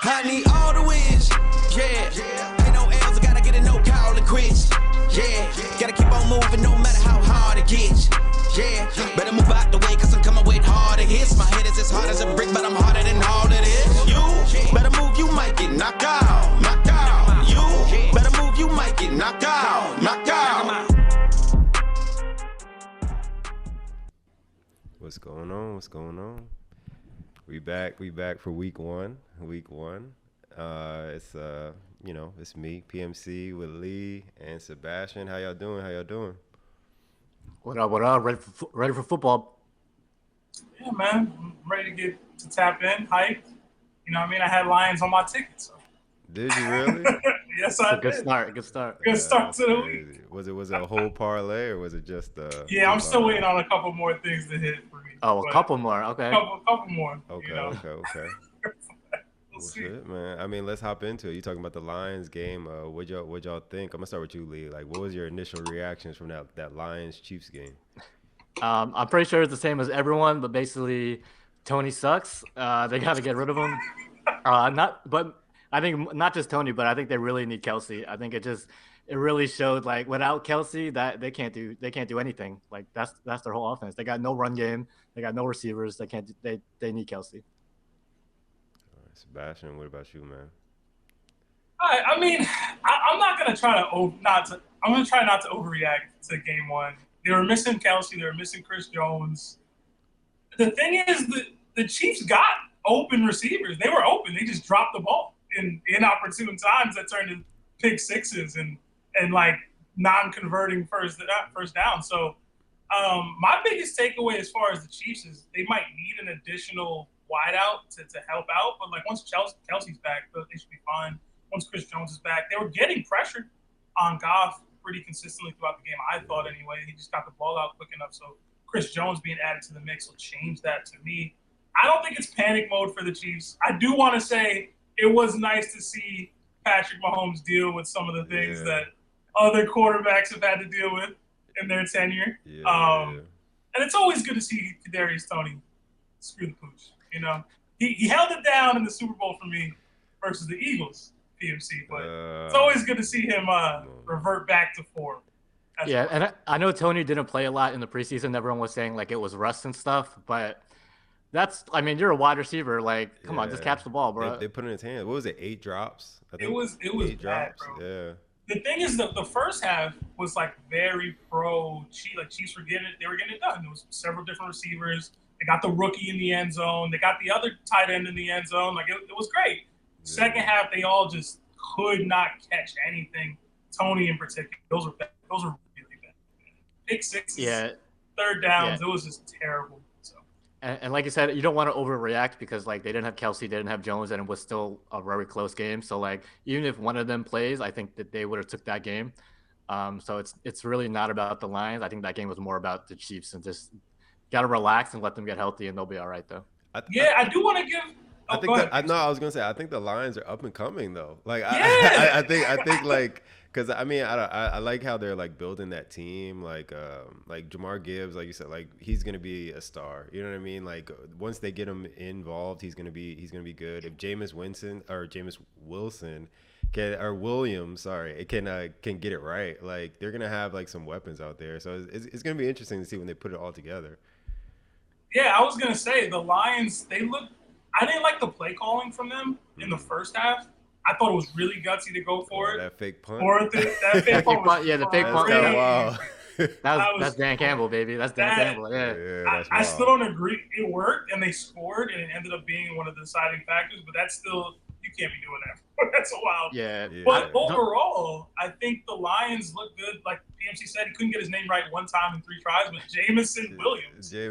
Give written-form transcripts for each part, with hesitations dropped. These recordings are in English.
I need all the wins. Yeah. Ain't no L's, I gotta get it, no call it quits. Yeah. Gotta keep on moving no matter how hard it gets. Yeah. Better move out the way, cause I'm coming with harder hits. My head is as hard as a brick, but I'm harder than all of this. You better move, you might get knocked out. Knocked out. You better move, you might get knocked out. Knocked out. What's going on? What's going on? We back for week one. It's it's me, PMC, with Lee and Sebastian. How y'all doing? What up? Ready for football? Yeah, man. I'm ready to tap in, hyped. You know what I mean? I had Lions on my ticket. So. Did you really? Yes, I did. Good start. Good start to the week. Was it a whole parlay or was it just Yeah, I'm still waiting on a couple more things to hit for me. Oh, a couple more. Okay. Couple more. Okay, you know? okay. We'll see. Shit, man. I mean, let's hop into it. You talking about the Lions game? What y'all think? I'm gonna start with you, Lee. Like, what was your initial reactions from that Lions Chiefs game? I'm pretty sure it's the same as everyone, but basically, Tony sucks. They got to get rid of him. I think not just Tony, but I think they really need Kelsey. I think it really showed, like, without Kelsey that they can't do anything. Like that's their whole offense. They got no run game. They got no receivers. They need Kelsey. Sebastian, what about you, man? I mean, I'm not gonna try I'm gonna try not to overreact to game one. They were missing Kelsey. They were missing Chris Jones. The thing is, the Chiefs got open receivers. They were open. They just dropped the ball in inopportune times that turned into pick sixes and like non-converting first down. So my biggest takeaway as far as the Chiefs is they might need an additional wideout to help out. But like once Kelsey's back, they should be fine. Once Chris Jones is back, they were getting pressured on Goff pretty consistently throughout the game. I thought anyway. He just got the ball out quick enough. So Chris Jones being added to the mix will change that to me. I don't think it's panic mode for the Chiefs. I do want to say it was nice to see Patrick Mahomes deal with some of the things that other quarterbacks have had to deal with in their tenure. And it's always good to see Kadarius Toney screw the pooch. You know, he held it down in the Super Bowl for me versus the Eagles, PMC. But it's always good to see him revert back to form. Yeah, and I know Tony didn't play a lot in the preseason. Everyone was saying like it was rust and stuff, but you're a wide receiver. Like, come on, just catch the ball, bro. They put it in his hand. What was it? 8 drops. I think it was 8 bad, drops. Bro. Yeah. The thing is, the first half was like very pro Chiefs. Like Chiefs were getting it done. There was several different receivers. They got the rookie in the end zone. They got the other tight end in the end zone. Like it was great. Yeah. Second half, they all just could not catch anything. Tony in particular, those were bad. Those were really bad. Pick sixes, third downs. It was just terrible. So. And like you said, you don't want to overreact because like they didn't have Kelsey, they didn't have Jones, and it was still a very close game. So like even if one of them plays, I think that they would have took that game. So it's really not about the Lions. I think that game was more about the Chiefs and just got to relax and let them get healthy, and they'll be all right, though. I do want to give. I think the Lions are up and coming, though. Like, I think like, because I mean, I like how they're like building that team. Like Jahmyr Gibbs, like you said, like he's gonna be a star. You know what I mean? Like once they get him involved, he's gonna be good. If Jameis Wilson can get it right, like they're gonna have like some weapons out there. So it's gonna be interesting to see when they put it all together. Yeah, I was going to say, the Lions, I didn't like the play calling from them in the first half. I thought it was really gutsy to go for it. That fake punt. That fake punt. The fake punt. Wow. That's Dan Campbell, baby. That's Dan Campbell. Yeah. I still don't agree. It worked, and they scored, and it ended up being one of the deciding factors, but that's still – you can't be doing that. That's a wild. Yeah. But overall, I think the Lions look good. Like PMC said, he couldn't get his name right one time in 3 tries, but Jameson Williams. Yeah,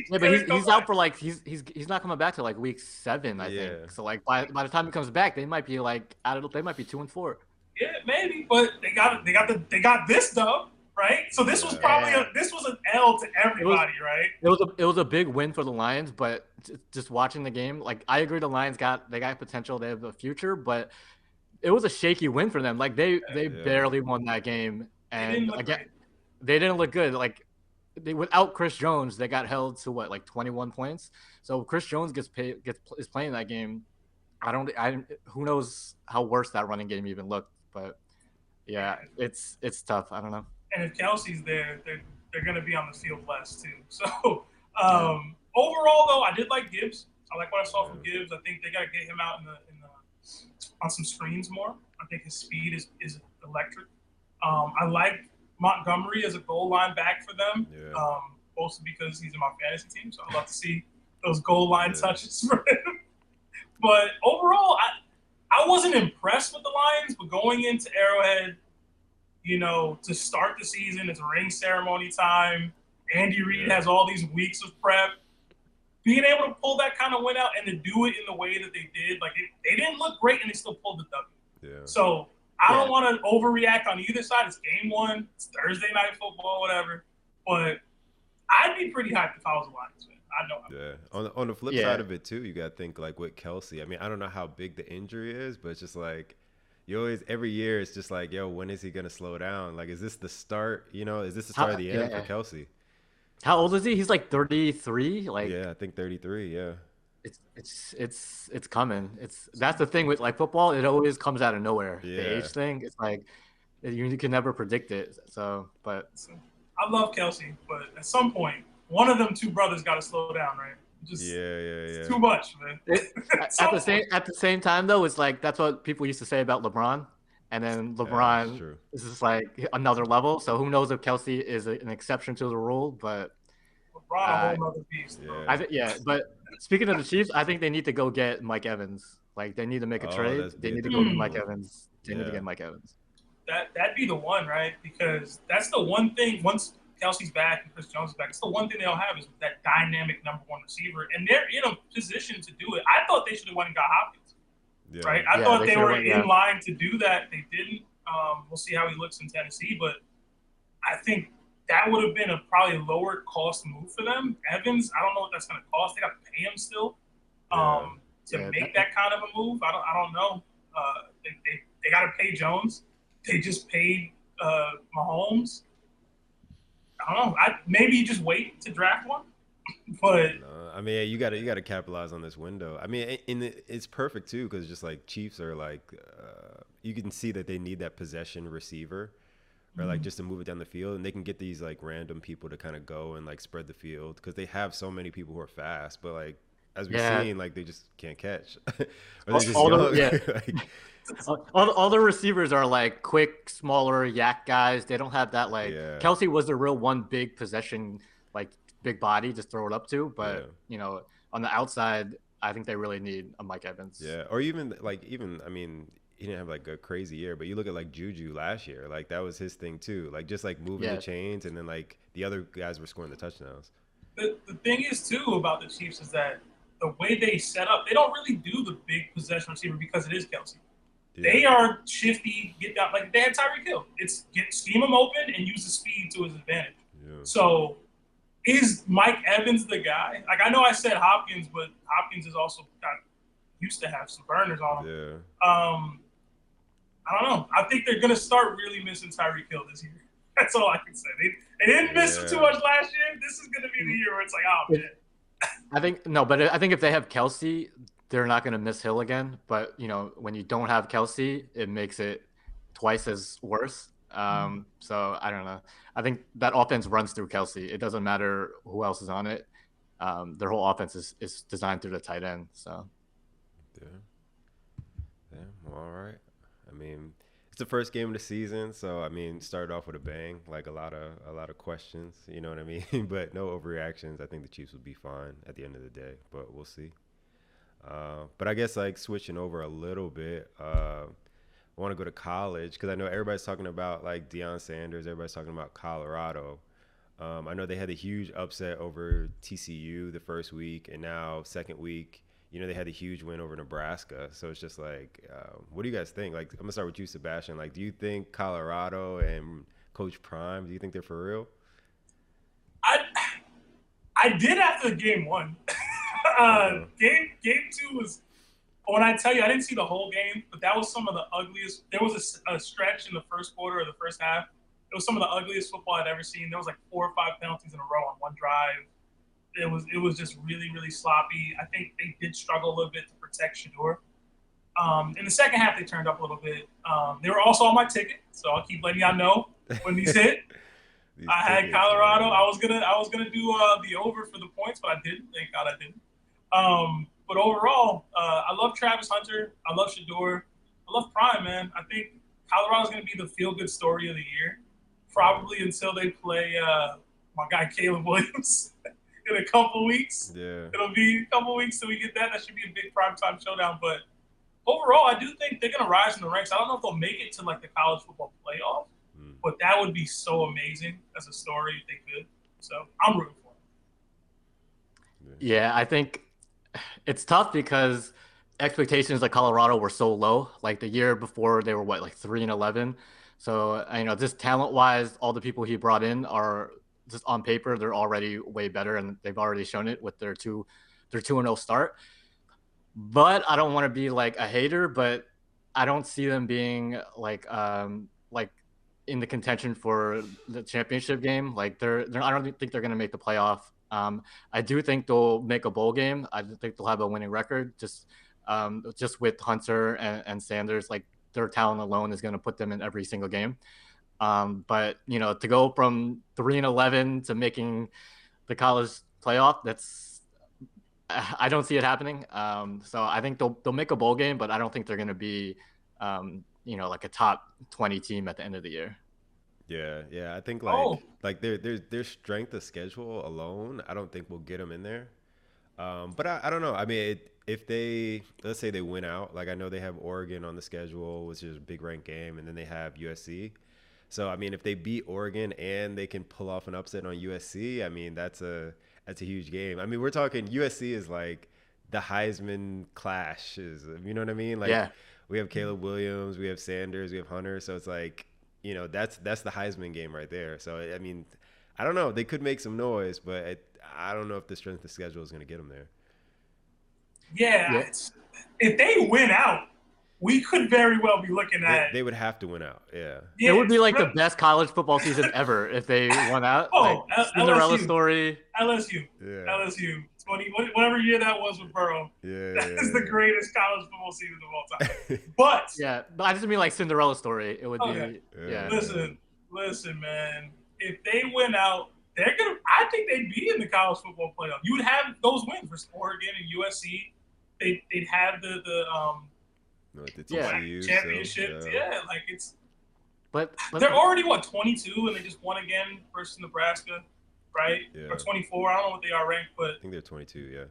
but he's out for like he's not coming back to like week 7, I think. So like by the time he comes back, they might be like they might be 2-4. Yeah, maybe, but they got this dub. Right, so this was probably this was an L to everybody, right? It was a big win for the Lions, but just watching the game, like I agree, the Lions got potential, they have a future, but it was a shaky win for them. Like they barely won that game, and they didn't look good. Like without Chris Jones, they got held to like 21 points. So Chris Jones is playing that game. Who knows how worse that running game even looked, but yeah, it's tough. I don't know. And if Kelsey's there, they're going to be on the field less too. So Yeah. overall, though, I did like Gibbs. I like what I saw from Gibbs. I think they got to get him out in the on some screens more. I think his speed is electric. I like Montgomery as a goal line back for them, mostly because he's in my fantasy team. So I'd love to see those goal line touches for him. But overall, I wasn't impressed with the Lions. But going into Arrowhead, to start the season, it's ring ceremony time. Andy Reid has all these weeks of prep. Being able to pull that kind of win out and to do it in the way that they did, like they didn't look great and they still pulled the W. Yeah. So I don't want to overreact on either side. It's game one. It's Thursday night football, whatever. But I'd be pretty hyped if I was a Lions fan. I know. Yeah. On the flip side of it too, you got to think like with Kelsey. I mean, I don't know how big the injury is, but it's just like you always every year it's just like, yo, when is he gonna slow down? Like, is this the start? Is this the start of the end for Kelsey? How old is he? He's like 33. Like I think 33. Yeah. It's coming. That's the thing with like football. It always comes out of nowhere. Yeah. The age thing. It's like you can never predict it. So, but I love Kelsey, but at some point, one of them two brothers got to slow down, right? It's too much, man. At the same time, though, it's like that's what people used to say about LeBron. And then LeBron is just like another level. So who knows if Kelsey is an exception to the rule? But LeBron, a whole other beast. But speaking of the Chiefs, I think they need to go get Mike Evans. Like they need to make a trade. They need to go get Mike Evans. They need to get Mike Evans. That'd be the one, right? Because that's the one thing. Once Kelsey's back and Chris Jones is back, it's the one thing they'll have is that dynamic number one receiver, and they're in a position to do it. I thought they should have went and got Hopkins. Yeah. Right, I thought they were in line to do that. They didn't. We'll see how he looks in Tennessee, but I think that would have been a probably lower cost move for them. Evans, I don't know what that's going to cost. They got to pay him still to make that kind of a move. I don't know. They got to pay Jones. They just paid Mahomes. I don't know. Maybe you just wait to draft one. But I mean, you got to capitalize on this window. I mean, it's perfect too because just like Chiefs are like, you can see that they need that possession receiver, or like just to move it down the field, and they can get these like random people to kind of go and like spread the field because they have so many people who are fast, but like as we've seen, like they just can't catch. Or all the receivers are like quick, smaller yak guys. They don't have that like Kelsey was the real one big possession like. Big body, just throw it up to. But on the outside, I think they really need a Mike Evans. Yeah, or even I mean, he didn't have like a crazy year, but you look at like Juju last year, like that was his thing too. Like just like moving the chains, and then like the other guys were scoring the touchdowns. The thing is too about the Chiefs is that the way they set up, they don't really do the big possession receiver because it is Kelsey. Yeah. They are shifty, get down like they had Tyreek Hill. It's scheme him open and use the speed to his advantage. Yeah. So. Is Mike Evans the guy? Like, I know I said Hopkins, but Hopkins is also used to have some burners on him. Yeah. I don't know. I think they're going to start really missing Tyreek Hill this year. That's all I can say. They didn't miss him too much last year. This is going to be the year where it's like, oh, man. I think if they have Kelsey, they're not going to miss Hill again. But, when you don't have Kelsey, it makes it twice as worse. So I don't know. I think that offense runs through Kelsey. It doesn't matter who else is on it. Their whole offense is designed through the tight end. So yeah. Well, all right. I mean, it's the first game of the season, so I mean, started off with a bang. Like a lot of questions. You know what I mean? But no overreactions. I think the Chiefs will be fine at the end of the day. But we'll see. But I guess like switching over a little bit. I want to go to college because I know everybody's talking about like Deion Sanders. Everybody's talking about Colorado. I know they had a huge upset over TCU the first week, and now second week, they had a huge win over Nebraska. So it's just like, what do you guys think? Like, I'm gonna start with you, Sebastian. Like, do you think Colorado and Coach Prime? Do you think they're for real? I did after game one. Game two was. When I tell you, I didn't see the whole game, but that was some of the ugliest. There was a stretch in the first quarter or the first half. It was some of the ugliest football I'd ever seen. There was like 4 or 5 penalties in a row on one drive. It was just really, really sloppy. I think they did struggle a little bit to protect Shedeur. In the second half, they turned up a little bit. They were also on my ticket, so I'll keep letting y'all know when these hit. I had Colorado. I was gonna do the over for the points, but I didn't. Thank God I didn't. But overall, I love Travis Hunter. I love Shedeur. I love Prime, man. I think Colorado's gonna be the feel-good story of the year, probably until they play my guy Caleb Williams in a couple weeks. Yeah, it'll be a couple weeks till we get that. That should be a big primetime showdown. But overall, I do think they're gonna rise in the ranks. I don't know if they'll make it to like the college football playoff. But that would be so amazing as a story if they could. So I'm rooting for them. Yeah, I think it's tough because expectations of Colorado were so low. Like the year before, they were 3-11. So just talent-wise, all the people he brought in are just on paper. They're already way better, and they've already shown it with their 2-0 start. But I don't want to be like a hater, but I don't see them being like in the contention for the championship game. Like I don't think they're going to make the playoff. I do think they'll make a bowl game. I think they'll have a winning record. Just with Hunter and Sanders, like their talent alone is going to put them in every single game. But to go from 3-11 to making the college playoff, I don't see it happening. So I think they'll make a bowl game, but I don't think they're going to be like a top 20 team at the end of the year. Yeah. I think their strength of schedule alone, I don't think we'll get them in there. But I don't know. I mean, if let's say they win out, like I know they have Oregon on the schedule, which is a big ranked game, and then they have USC. So I mean, if they beat Oregon and they can pull off an upset on USC, I mean that's a huge game. I mean, we're talking USC is like the Heisman clash. You know what I mean? Like, yeah. We have Caleb Williams, we have Sanders, we have Hunter. So it's like, that's the Heisman game right there. So, I mean, I don't know. They could make some noise, but I don't know if the strength of schedule is going to get them there. Yeah. If they win out, we could very well be looking at. They would have to win out. Yeah. It would be like the best college football season ever if they won out. Cinderella story. LSU. Yeah. LSU. Whatever year that was with Burrow. Yeah. That is the greatest college football season of all time. But I just mean like Cinderella story. It would be. Yeah. Listen, man. If they win out, I think they'd be in the college football playoff. You would have those wins for Oregon and USC. They'd have the TCU, championship. So, like it's. But they're already 22, and they just won again versus Nebraska, right? Yeah. Or 24. I don't know what they are ranked, but I think they're 22. Yeah.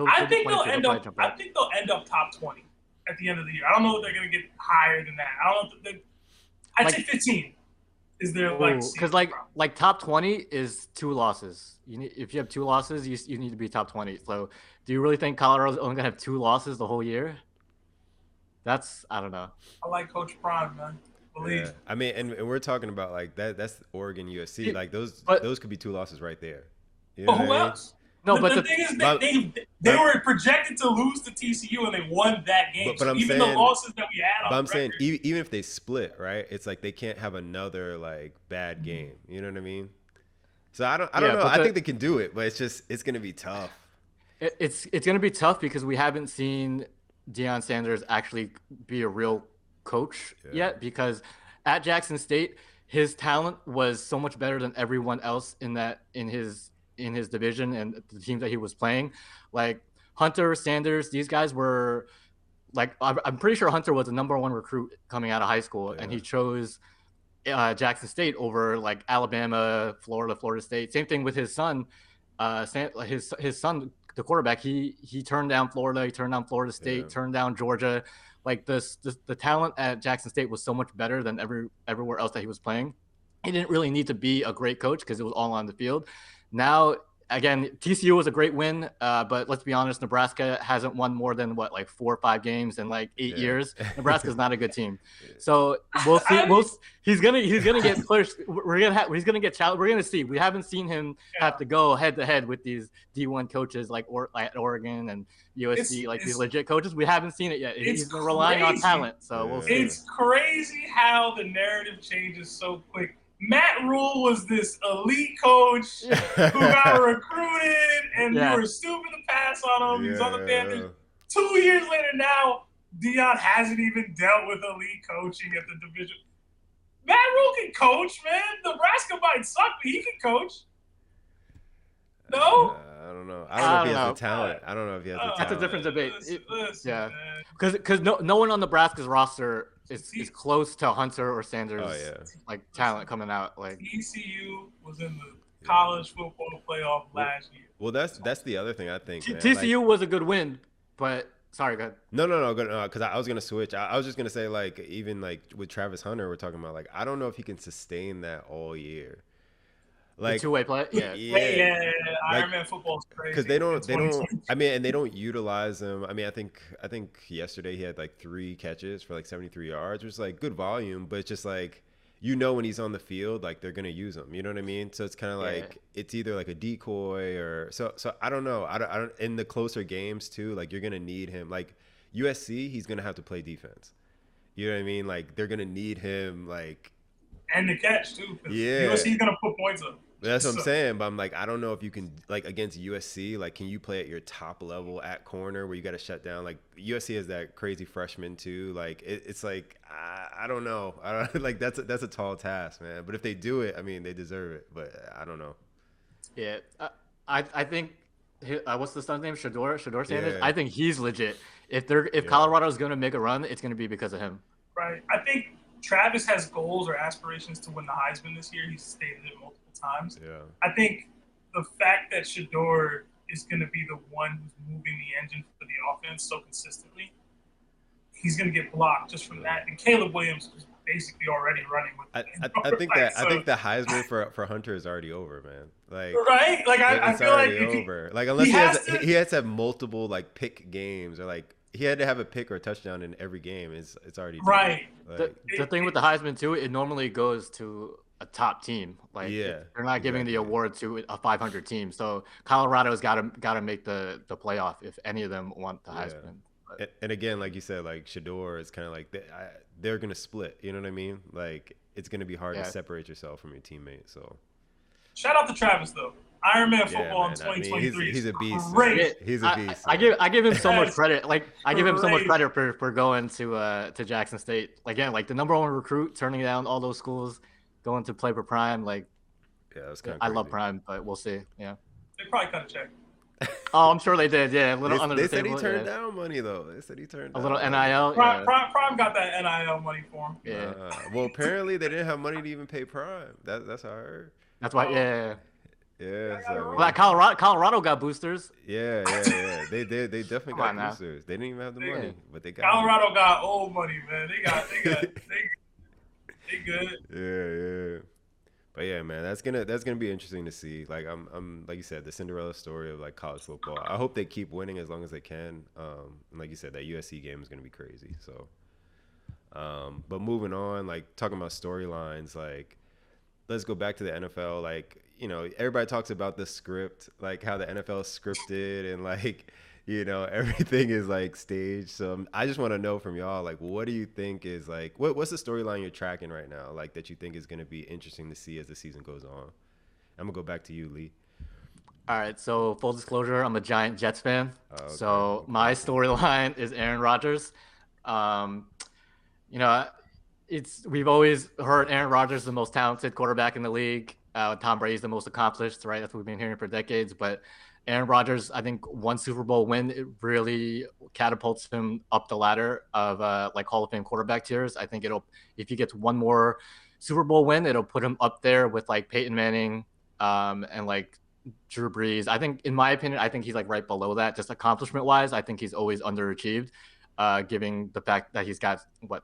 I think they'll end up top 20 at the end of the year. I don't know if they're going to get higher than that. I don't know. I'd say 15 is their because like top 20 is 2 losses. If you have 2 losses, you need to be top 20. So do you really think Colorado's only going to have 2 losses the whole year? I don't know. I like Coach Prime, man. Believe. Yeah. I mean, and we're talking about like that. That's Oregon, USC. Like those could be 2 losses right there. You know who else? No, but the thing is that they were projected to lose to TCU and they won that game. But even the losses that we had. But I'm saying even if they split, right? It's like they can't have another like bad game. You know what I mean? So I don't know. I think they can do it, but it's gonna be tough. It's gonna be tough because we haven't seen Deion Sanders actually be a real coach yet, because at Jackson State his talent was so much better than everyone else in his division and the teams that he was playing. Like Hunter, Sanders, these guys were like, I'm pretty sure Hunter was the number 1 recruit coming out of high school, and he chose Jackson State over like Alabama, Florida State. Same thing with his son, his son, the quarterback. He turned down Florida, he turned down Florida State, turned down Georgia. Like the talent at Jackson State was so much better than everywhere else that he was playing. He didn't really need to be a great coach because it was all on the field. Now, again, TCU was a great win, but let's be honest, Nebraska hasn't won more than 4 or 5 games in like 8 years. Nebraska's not a good team, so we'll see. He's gonna get pushed. He's gonna get challenged. We're gonna see. We haven't seen him have to go head to head with these D1 coaches like at Oregon and USC, these legit coaches. We haven't seen it yet. He's been relying on talent, so we'll see. It's crazy how the narrative changes so quick. Matt Rule was this elite coach who got recruited, and you were stupid to pass on him. He's on the Panthers. 2 years later now, Dion hasn't even dealt with elite coaching at the division. Matt Rule can coach, man. Nebraska might suck, but he can coach. No? I don't know. I don't know if he has the talent. I don't know if he has the talent. That's a different debate. Listen, because no one on Nebraska's roster is close to Hunter or Sanders. Like talent coming out. Like TCU was in the college football playoff last year. Well, that's the other thing I think. Man. TCU was a good win, but sorry, go ahead. No, because I was gonna switch. I was just gonna say like even like with Travis Hunter, we're talking about like I don't know if he can sustain that all year. Like two-way play, yeah. Iron Man football is crazy because they don't. I mean, and they don't utilize him. I mean, I think yesterday he had like 3 catches for like 73 yards, which is like good volume, but it's just like when he's on the field, like they're gonna use him. You know what I mean? So it's kind of like it's either like a decoy or so. I don't know. I don't in the closer games too. Like you're gonna need him. Like USC, he's gonna have to play defense. You know what I mean? Like they're gonna need him. Like and the catch too. Yeah, USC's gonna put points up. That's what I'm saying, but I'm like, I don't know if you can, like, against USC, like, can you play at your top level at corner where you got to shut down? Like, USC has that crazy freshman, too. Like, it's like, I don't know. Like, that's a tall task, man. But if they do it, I mean, they deserve it. But I don't know. Yeah. I think, what's the son's name? Shedeur Sanders? Yeah. I think he's legit. If Colorado's going to make a run, it's going to be because of him. Right. I think Travis has goals or aspirations to win the Heisman this year. He's stated it multiple times. Yeah. I think the fact that Shedeur is going to be the one who's moving the engine for the offense so consistently, he's going to get blocked just from that. And Caleb Williams is basically already running with. I think the Heisman for Hunter is already over, man. Like right, like I feel like over. Like unless he has to have multiple like pick games or like. He had to have a pick or a touchdown in every game. It's already done. Right. Like, the thing with the Heisman too, it normally goes to a top team. Like they're not giving the award to a 500 team. So Colorado's got to make the playoff if any of them want the Heisman. And again, like you said, like Shedeur is kind of like they're gonna split. You know what I mean? Like it's gonna be hard to separate yourself from your teammate. So shout out to Travis though. Iron Man football in 2023. I mean, he's a beast. Great. He's a beast. I give him so much credit. Like I give him so much credit for going to Jackson State. Again, like the #1 recruit, turning down all those schools, going to play for Prime. Like, that's kind of. I love Prime, but we'll see. Yeah. They probably cut a check. Oh, I'm sure they did. Yeah, a little under the table. They said he turned down money though. They said he turned down a little money. NIL. Prime got that NIL money for him. Yeah. Well, apparently they didn't have money to even pay Prime. That's how I heard. That's why. Yeah. Yeah, so, like Colorado got boosters. Yeah. They did. They definitely got boosters. They didn't even have the money, but they got. Colorado got old money, man. They good. Yeah. But yeah, man, that's gonna be interesting to see. Like I'm like you said, the Cinderella story of like college football. I hope they keep winning as long as they can. And like you said, that USC game is gonna be crazy. So, but moving on, like talking about storylines, like let's go back to the NFL. Like, you know, everybody talks about the script, like how the NFL is scripted and like, you know, everything is like staged. So I just want to know from y'all, like, what do you think is like, what's the storyline you're tracking right now, like that you think is going to be interesting to see as the season goes on? I'm gonna go back to you, Lee. All right. So full disclosure, I'm a giant Jets fan. Okay. So my storyline is Aaron Rodgers. You know, we've always heard Aaron Rodgers is the most talented quarterback in the league. Tom Brady's the most accomplished, right? That's what we've been hearing for decades. But Aaron Rodgers, I think one Super Bowl win, it really catapults him up the ladder of like Hall of Fame quarterback tiers. I think if he gets one more Super Bowl win, it'll put him up there with like Peyton Manning and like Drew Brees. I think, in my opinion, I think he's like right below that, just accomplishment wise. I think he's always underachieved, given the fact that he's got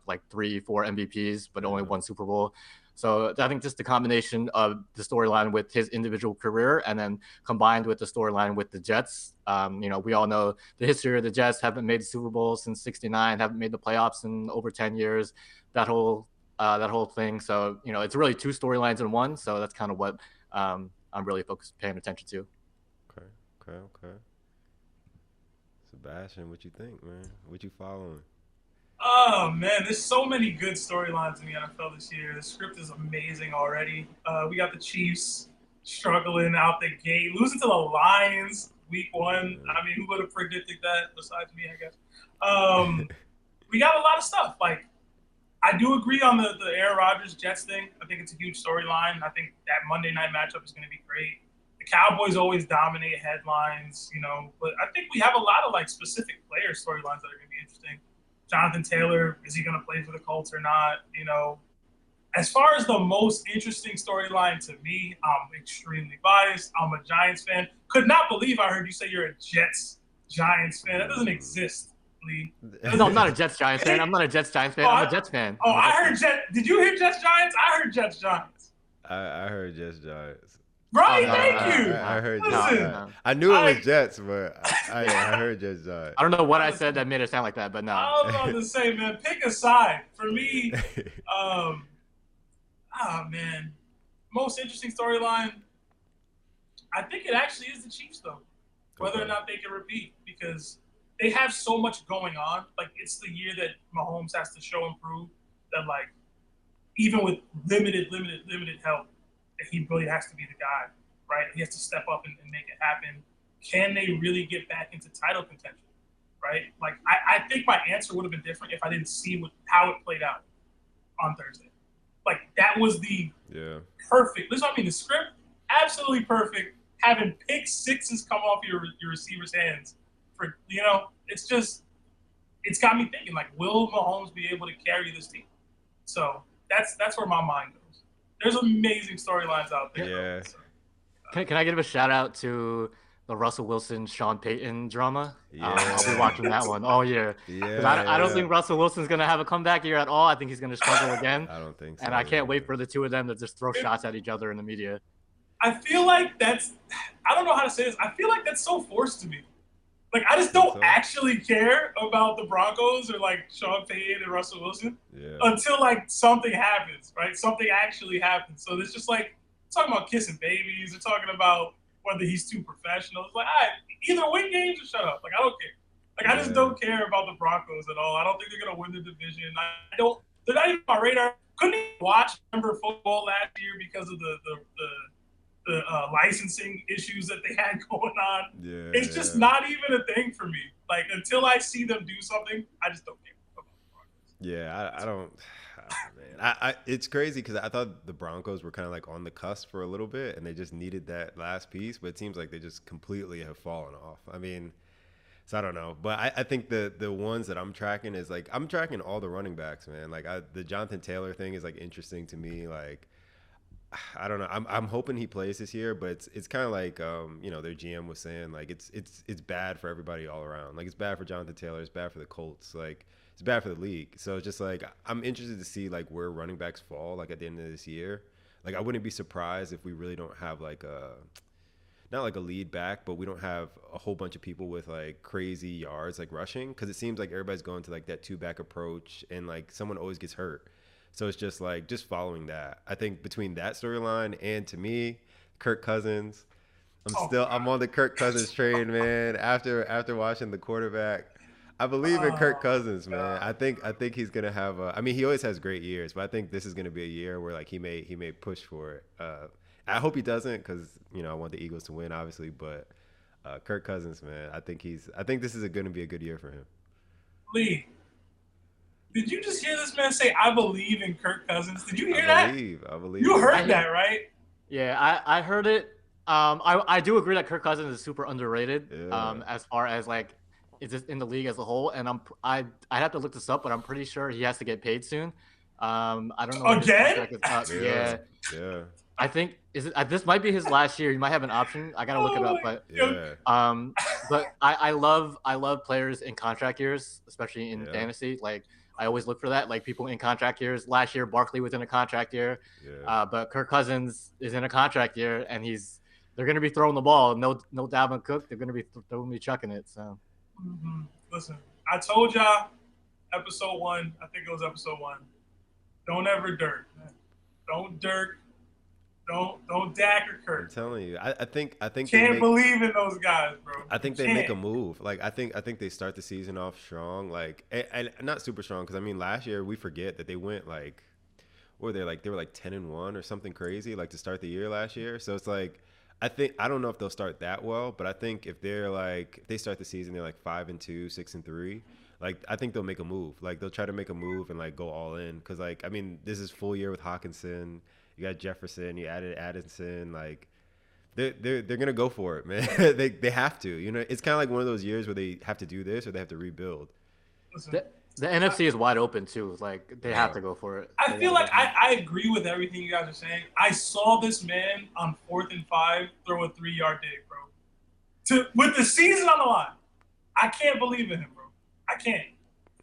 like 3-4 MVPs, but only one Super Bowl. So I think just the combination of the storyline with his individual career and then combined with the storyline with the Jets. You know, we all know the history of the Jets, haven't made the Super Bowl since '69, haven't made the playoffs in over 10 years, that whole thing. So, you know, it's really 2 storylines in one. So that's kind of what I'm really paying attention to. Okay. Sebastian, what you think, man? What you following? Oh, man, there's so many good storylines in the NFL this year. The script is amazing already. We got the Chiefs struggling out the gate, losing to the Lions week 1. I mean, who would have predicted that besides me, I guess? we got a lot of stuff. Like, I do agree on the Aaron Rodgers Jets thing. I think it's a huge storyline. I think that Monday night matchup is going to be great. The Cowboys always dominate headlines, but I think we have a lot of like specific player storylines that are going to be interesting. Jonathan Taylor, is he going to play for the Colts or not? As far as the most interesting storyline to me, I'm extremely biased. I'm a Giants fan. Could not believe I heard you say you're a Giants fan. That doesn't exist. No, I'm not a Jets-Giants fan. I'm not a Jets-Giants fan. I'm a Jets fan. Oh, I heard Jets. Did you hear Jets-Giants? I heard Jets-Giants. I heard Jets-Giants. Right, thank you. I heard Listen, I knew it was Jets, but I heard Jets-Giants. I don't know what I said that made it sound like that, but no. I was about to say, man, pick a side. For me, man, most interesting storyline, I think it actually is the Chiefs, though. Whether or not they can repeat, because they have so much going on. Like, it's the year that Mahomes has to show and prove that, like, even with limited help, that he really has to be the guy, right? He has to step up and make it happen. Can they really get back into title contention, right? Like, I think my answer would have been different if I didn't see how it played out on Thursday. Like, that was the perfect. Listen, the script, absolutely perfect. Having pick sixes come off your receiver's hands. It's got me thinking, like, will Mahomes be able to carry this team? So that's where my mind goes. There's amazing storylines out there. Yeah. So, can I give a shout out to the Russell Wilson Sean Payton drama? Yeah. I'll be watching that one all year. Yeah. I don't think Russell Wilson's gonna have a comeback year at all. I think he's gonna struggle again. I don't think so. And I can't wait for the two of them to just throw shots at each other in the media. I feel like I don't know how to say this. I feel like that's so forced to me. Like, I just don't actually care about the Broncos or, like, Sean Payton and Russell Wilson until, like, something happens, right? Something actually happens. So it's just, like, talking about kissing babies. They're talking about whether he's too professional. It's like, either win games or shut up. Like, I don't care. Like, I just don't care about the Broncos at all. I don't think they're going to win the division. They're not even on my radar. Couldn't even watch Denver football last year because of the licensing issues that they had going on. Yeah, it's just not even a thing for me. Like, until I see them do something, I just don't care about the Broncos. Yeah, I don't. Man, it's crazy because I thought the Broncos were kind of like on the cusp for a little bit, and they just needed that last piece. But it seems like they just completely have fallen off. So I don't know, but I think the ones that I'm tracking is like I'm tracking all the running backs, man. Like the Jonathan Taylor thing is like interesting to me. Like, I don't know. I'm hoping he plays this year, but it's kind of like their GM was saying, like it's bad for everybody all around. Like, it's bad for Jonathan Taylor, it's bad for the Colts, like it's bad for the league. So it's just like I'm interested to see like where running backs fall like at the end of this year. Like, I wouldn't be surprised if we really don't have like not like a lead back, but we don't have a whole bunch of people with like crazy yards like rushing, because it seems like everybody's going to like that 2-back approach, and like someone always gets hurt. So it's just like following that. I think between that storyline and, to me, Kirk Cousins, I'm on the Kirk Cousins train, man. After watching the quarterback, I believe in Kirk Cousins, man. I think he's gonna have he always has great years, but I think this is gonna be a year where like he may push for it. I hope he doesn't, because I want the Eagles to win, obviously. But Kirk Cousins, man, I think this is gonna be a good year for him. Lee, did you just hear this man say, "I believe in Kirk Cousins"? Did you hear that? I believe. You heard that, right? Yeah, I heard it. I do agree that Kirk Cousins is super underrated. Yeah. As far as like, is this in the league as a whole? And I'd have to look this up, but I'm pretty sure he has to get paid soon. I don't know. Again? Yeah. I think this might be his last year. He might have an option. I gotta look it up, but but I love players in contract years, especially in fantasy. Like, I always look for that, like people in contract years. Last year, Barkley was in a contract year, but Kirk Cousins is in a contract year, and they're gonna be throwing the ball. No Dalvin Cook. They're gonna be chucking it. So, Listen, I told y'all, episode 1. I think it was episode 1. Don't ever Dirk, man. Don't Dirk. Don't Dak or Kirk. I'm telling you, I think can't believe in those guys, bro. I think they make a move. Like, I think they start the season off strong, like, and not super strong, because last year we forget that they went like, what were they like? They were like 10-1 or something crazy, like, to start the year last year. So it's like, I don't know if they'll start that well, but I think if they start the season, they're like 5-2, 6-3. like I think they'll make a move. Like they'll try to make a move and like go all in because like I mean this is full year with Hawkinson. You got Jefferson. You added Addison. Like they're gonna go for it, man. they have to. You know, it's kind of like one of those years where they have to do this or they have to rebuild. The NFC is wide open too. Like they have to go for it. I feel like I agree with everything you guys are saying. I saw this man on 4th and 5 throw a 3-yard dig, bro. With the season on the line, I can't believe in him, bro. I can't.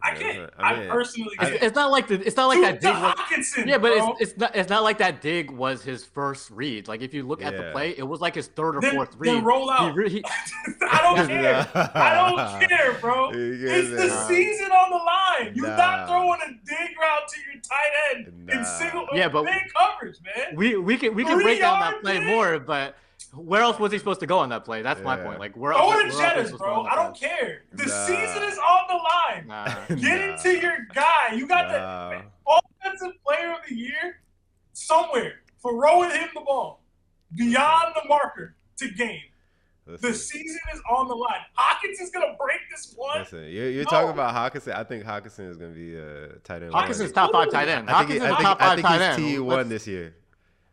I personally can't. It's not like that dig. Hawkinson, Yeah, but bro. it's not like that dig was his first read. Like if you look at the play, it was like his third or fourth read. Then roll out. I don't care. I don't care, bro. It's the season on the line. You're not throwing a dig route to your tight end in single big coverage, man. We can break down that play more, but where else was he supposed to go on that play? That's my point. Like where else? Go to Jettas, bro. I don't care. The season is on the line. Get into your guy. You got the offensive player of the year somewhere for throwing him the ball beyond the marker to gain. The season is on the line. Hawkins is gonna break this one. Listen, you're talking about Hawkinson. I think Hawkinson is gonna be a tight end. Hawkinson's top 5 tight end. I think he's T1 this year.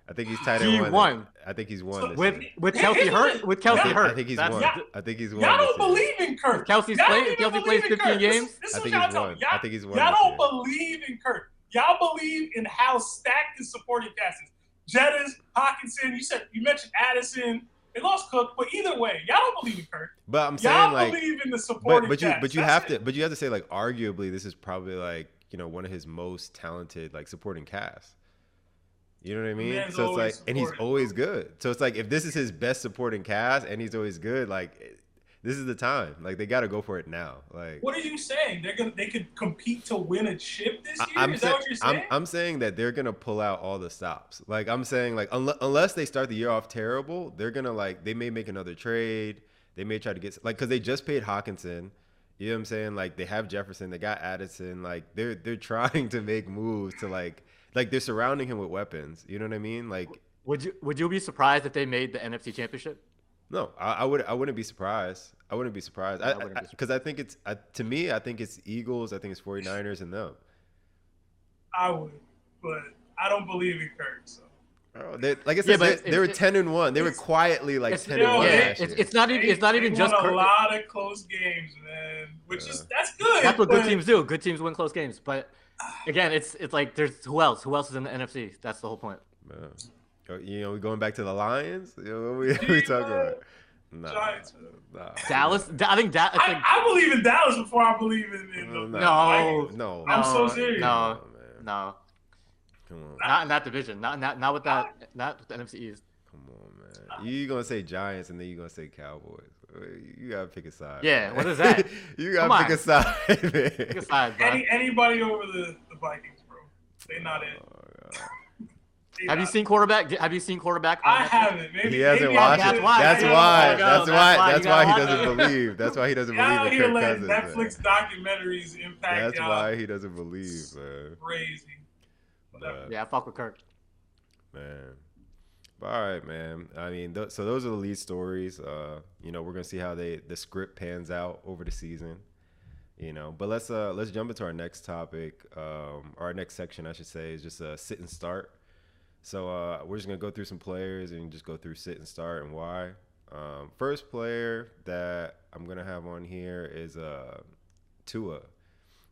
I think he's tight end one. I think he's one with Kelsey hurt. With Kelsey hurt, I think he's one. I think he's one. Y'all don't believe in Kirk. Kelsey plays 15 games. I think he's one. I think he's one. Y'all don't believe in Kirk. Y'all believe in how stacked the supporting cast is. Jettas, Hawkinson. You mentioned Addison. They lost Cook, but either way, y'all don't believe in Kirk. But I'm saying y'all believe in the supporting cast. But you have to say like arguably this is probably like one of his most talented like supporting casts. You know what I mean? So it's like, and he's always good. So it's like, if this is his best supporting cast and he's always good, like, this is the time. Like, they got to go for it now. Like, what are you saying? They could compete to win a chip this year? Is that what you're saying? I'm saying that they're gonna pull out all the stops. Like, I'm saying like, unless they start the year off terrible, they're gonna like, they may make another trade. They may try to get like, because they just paid Hawkinson. You know what I'm saying? Like, they have Jefferson. They got Addison. Like, they're trying to make moves to like they're surrounding him with weapons. You know what I mean? Like, would you be surprised if they made the NFC Championship? No, I wouldn't be surprised. I wouldn't be surprised. Because I think it's to me, I think it's Eagles. I think it's 49ers and them. I would, but I don't believe in Kirk. So. Like I said, they were 10-1. They were quietly like 10-1. It's not even just a lot of close games, man. That's good. That's what good teams do. Good teams win close games, but. Again, it's like there's who else? Who else is in the NFC? That's the whole point. We're going back to the Lions. What we talking about? Giants. Dallas. I think that. I believe in Dallas before I believe in the Lions. No. I'm so serious. No. Come on. Not in that division. Not with that. Not with the NFC East. Come on, man. You gonna say Giants and then you gonna say Cowboys? You gotta pick a side. Yeah, what is that? You gotta pick a side. Pick a side, bro. Anybody over the Vikings, bro? They not in. Have you seen quarterback? I haven't. Maybe he hasn't watched it. That's why he doesn't believe. That's why he doesn't believe in Kirk Cousins. Netflix documentaries impact. That's why he doesn't believe, man. Crazy. Yeah, fuck with Kirk. Man. All right, man. I mean, so those are the lead stories. We're gonna see how the script pans out over the season. But let's jump into our next topic. Or our next section, I should say, is just sit and start. So we're just gonna go through some players and just go through sit and start and why. First player that I'm gonna have on here is Tua.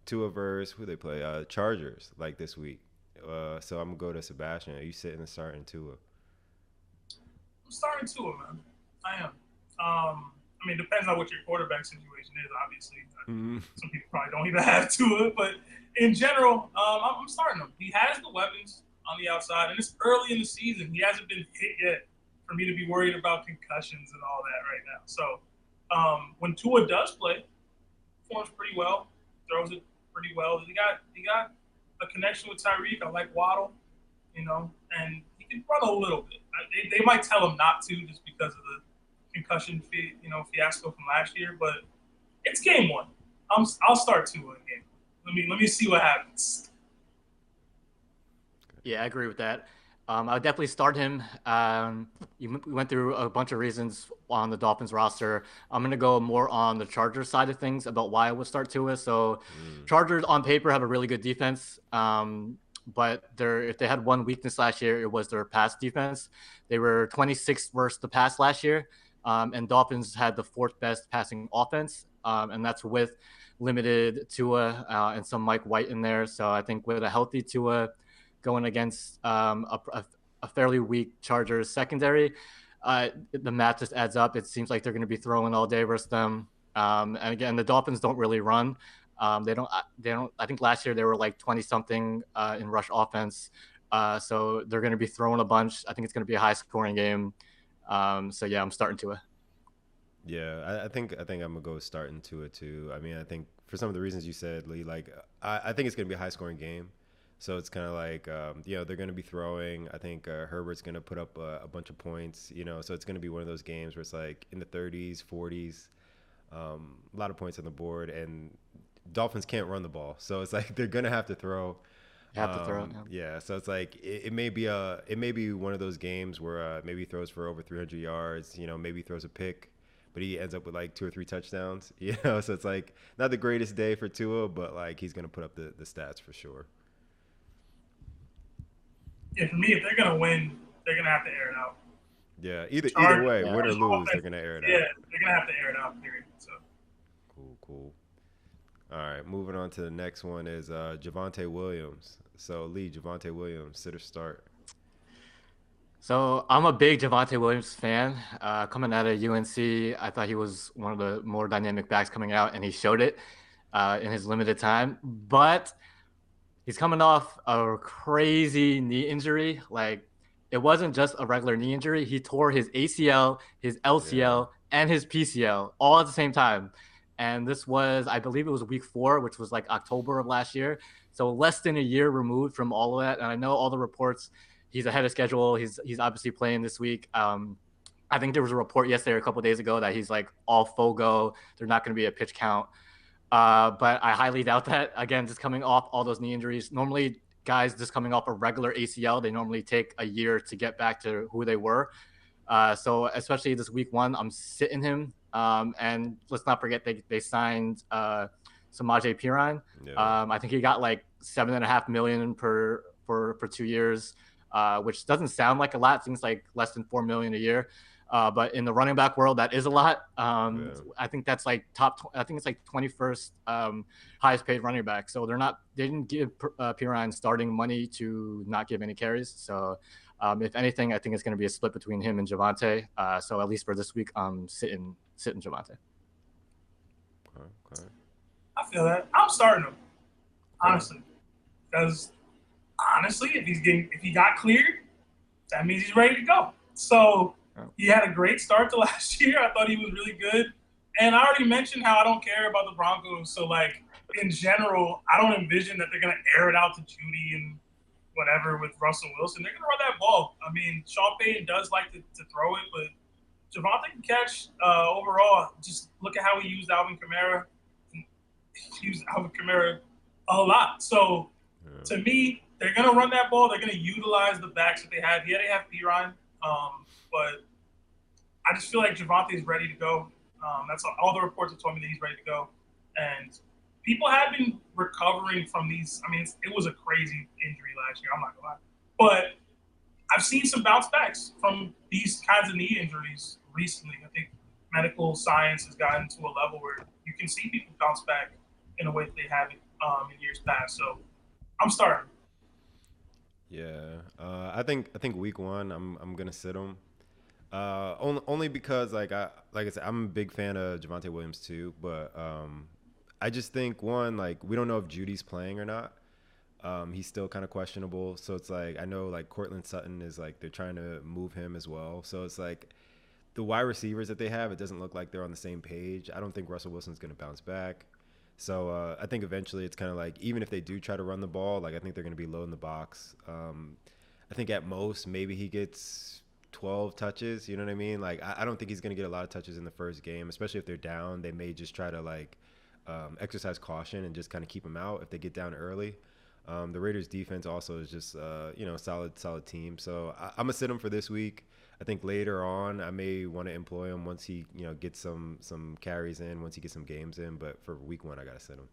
Tua versus who they play? Chargers like this week. So I'm gonna go to Sebastian. Are you sitting and starting Tua? I'm starting Tua, man. I am. I mean, it depends on what your quarterback situation is, obviously. Some people probably don't even have Tua, but in general, I'm starting him. He has the weapons on the outside, and it's early in the season. He hasn't been hit yet for me to be worried about concussions and all that right now. So when Tua does play, performs pretty well, throws it pretty well. He got a connection with Tyreek. I like Waddle, and he can run a little bit. They might tell him not to just because of the concussion fiasco from last year, but it's game one. I'll start Tua in game. Let me see what happens. Yeah, I agree with that. I would definitely start him. We went through a bunch of reasons on the Dolphins roster. I'm going to go more on the Chargers side of things about why I would start Tua. So, Chargers on paper have a really good defense, but if they had one weakness last year, it was their pass defense. They were 26th worst to pass last year, and Dolphins had the fourth best passing offense, and that's with limited Tua and some Mike White in there. So I think with a healthy Tua going against a fairly weak Chargers secondary, the math just adds up. It seems like they're going to be throwing all day versus them. And again, the Dolphins don't really run. They don't. I think last year they were like 20 something in rush offense. So they're going to be throwing a bunch. I think it's going to be a high scoring game. So yeah, I'm starting Tua. Yeah, I think I'm gonna go starting Tua too. I mean, I think for some of the reasons you said, Lee, like I think it's gonna be a high scoring game. So it's kind of like, they're going to be throwing. I think Herbert's going to put up a bunch of points, so it's going to be one of those games where it's like in the 30s, 40s, a lot of points on the board. And Dolphins can't run the ball. So it's like they're going to have to throw. Yeah. So it's like it may be one of those games where maybe he throws for over 300 yards, maybe he throws a pick, but he ends up with like 2 or 3 touchdowns, So it's like not the greatest day for Tua, but like he's going to put up the stats for sure. Yeah, for me, if they're gonna win, they're gonna have to air it out. Yeah, either way, win or lose, they're gonna air it out. Yeah, they're gonna have to air it out. Period. So. Cool. All right, moving on to the next one is Javonte Williams. So Lee, Javonte Williams, sit or start? So I'm a big Javonte Williams fan. Coming out of UNC, I thought he was one of the more dynamic backs coming out, and he showed it in his limited time. But he's coming off a crazy knee injury. Like, it wasn't just a regular knee injury. He tore his ACL, his LCL, and his PCL all at the same time. And this was, I believe it was week 4, which was like October of last year. So less than a year removed from all of that. And I know all the reports, he's ahead of schedule. He's obviously playing this week. I think there was a report yesterday or a couple of days ago that he's like all full go. There's not going to be a pitch count. But I highly doubt that. Again, just coming off all those knee injuries. Normally, guys just coming off a regular ACL, they normally take a year to get back to who they were. So especially this week 1, I'm sitting him. And let's not forget they signed Samaje Perine. Yeah. I think he got like $7.5 million for 2 years, which doesn't sound like a lot. It seems like less than $4 million a year. But in the running back world, that is a lot. I think that's like I think it's like 21st highest paid running back. So they didn't give Perine starting money to not give any carries. So if anything, I think it's going to be a split between him and Javonte. So at least for this week, I'm sitting Javonte. Okay. I feel that. I'm starting him, honestly, because honestly, if he got cleared, that means he's ready to go. So. He had a great start to last year. I thought he was really good. And I already mentioned how I don't care about the Broncos. So, like, in general, I don't envision that they're going to air it out to Judy and whatever with Russell Wilson. They're going to run that ball. I mean, Sean Payton does like to throw it, but Javonte can catch overall. Just look at how he used Alvin Kamara. He used Alvin Kamara a lot. So, to me, they're going to run that ball. They're going to utilize the backs that they have. Yeah, they have Perine. But I just feel like Javonte is ready to go. That's all the reports have told me that he's ready to go. And people have been recovering from these. I mean, it was a crazy injury last year. I'm not going to lie. But I've seen some bounce backs from these kinds of knee injuries recently. I think medical science has gotten to a level where you can see people bounce back in a way that they haven't in years past. So I'm starting. Yeah, I think week 1 I'm gonna sit him. Only because like I said, I'm a big fan of Javonte Williams too, but I just think like we don't know if Judy's playing or not. He's still kind of questionable, so it's like I know like Courtland Sutton is like they're trying to move him as well, so it's like the wide receivers that they have, it doesn't look like they're on the same page. I don't think Russell Wilson's gonna bounce back. So I think eventually it's kind of like even if they do try to run the ball, like I think they're going to be low in the box. I think at most maybe he gets 12 touches. You know what I mean? Like I don't think he's going to get a lot of touches in the first game, especially if they're down. They may just try to like exercise caution and just kind of keep him out if they get down early. The Raiders defense also is just solid team. So I'm gonna sit him for this week. I think later on I may want to employ him once he gets some carries in, once he gets some games in. But for week 1, I gotta sit him.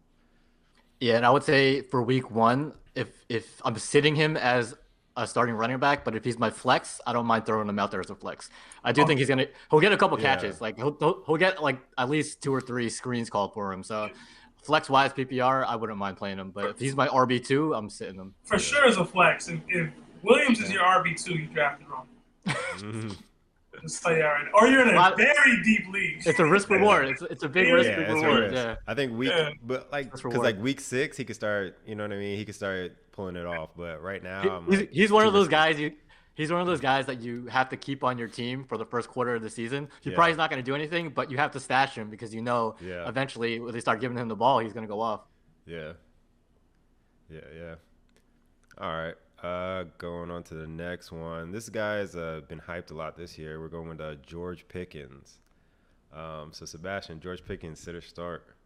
Yeah, and I would say for week 1, if I'm sitting him as a starting running back, but if he's my flex, I don't mind throwing him out there as a flex. I do think he'll get a couple catches. Like he'll get like at least 2 or 3 screens called for him. So flex wise PPR, I wouldn't mind playing him. But if he's my RB2, I'm sitting him. For sure as a flex. If Williams is your RB2, you drafted wrong. Just tell you already. Or you're in a very deep league. It's a risk reward. It's a big risk reward. Yeah. I think but like because like week 6 he could start. You know what I mean? He could start pulling it off. But right now, he's one of those guys. He's one of those guys that you have to keep on your team for the first quarter of the season. He probably is not going to do anything, but you have to stash him because eventually when they start giving him the ball, he's going to go off. Yeah. All right. Going on to the next one. This guy's been hyped a lot this year. We're going with George Pickens. So Sebastian, George Pickens, sit or start?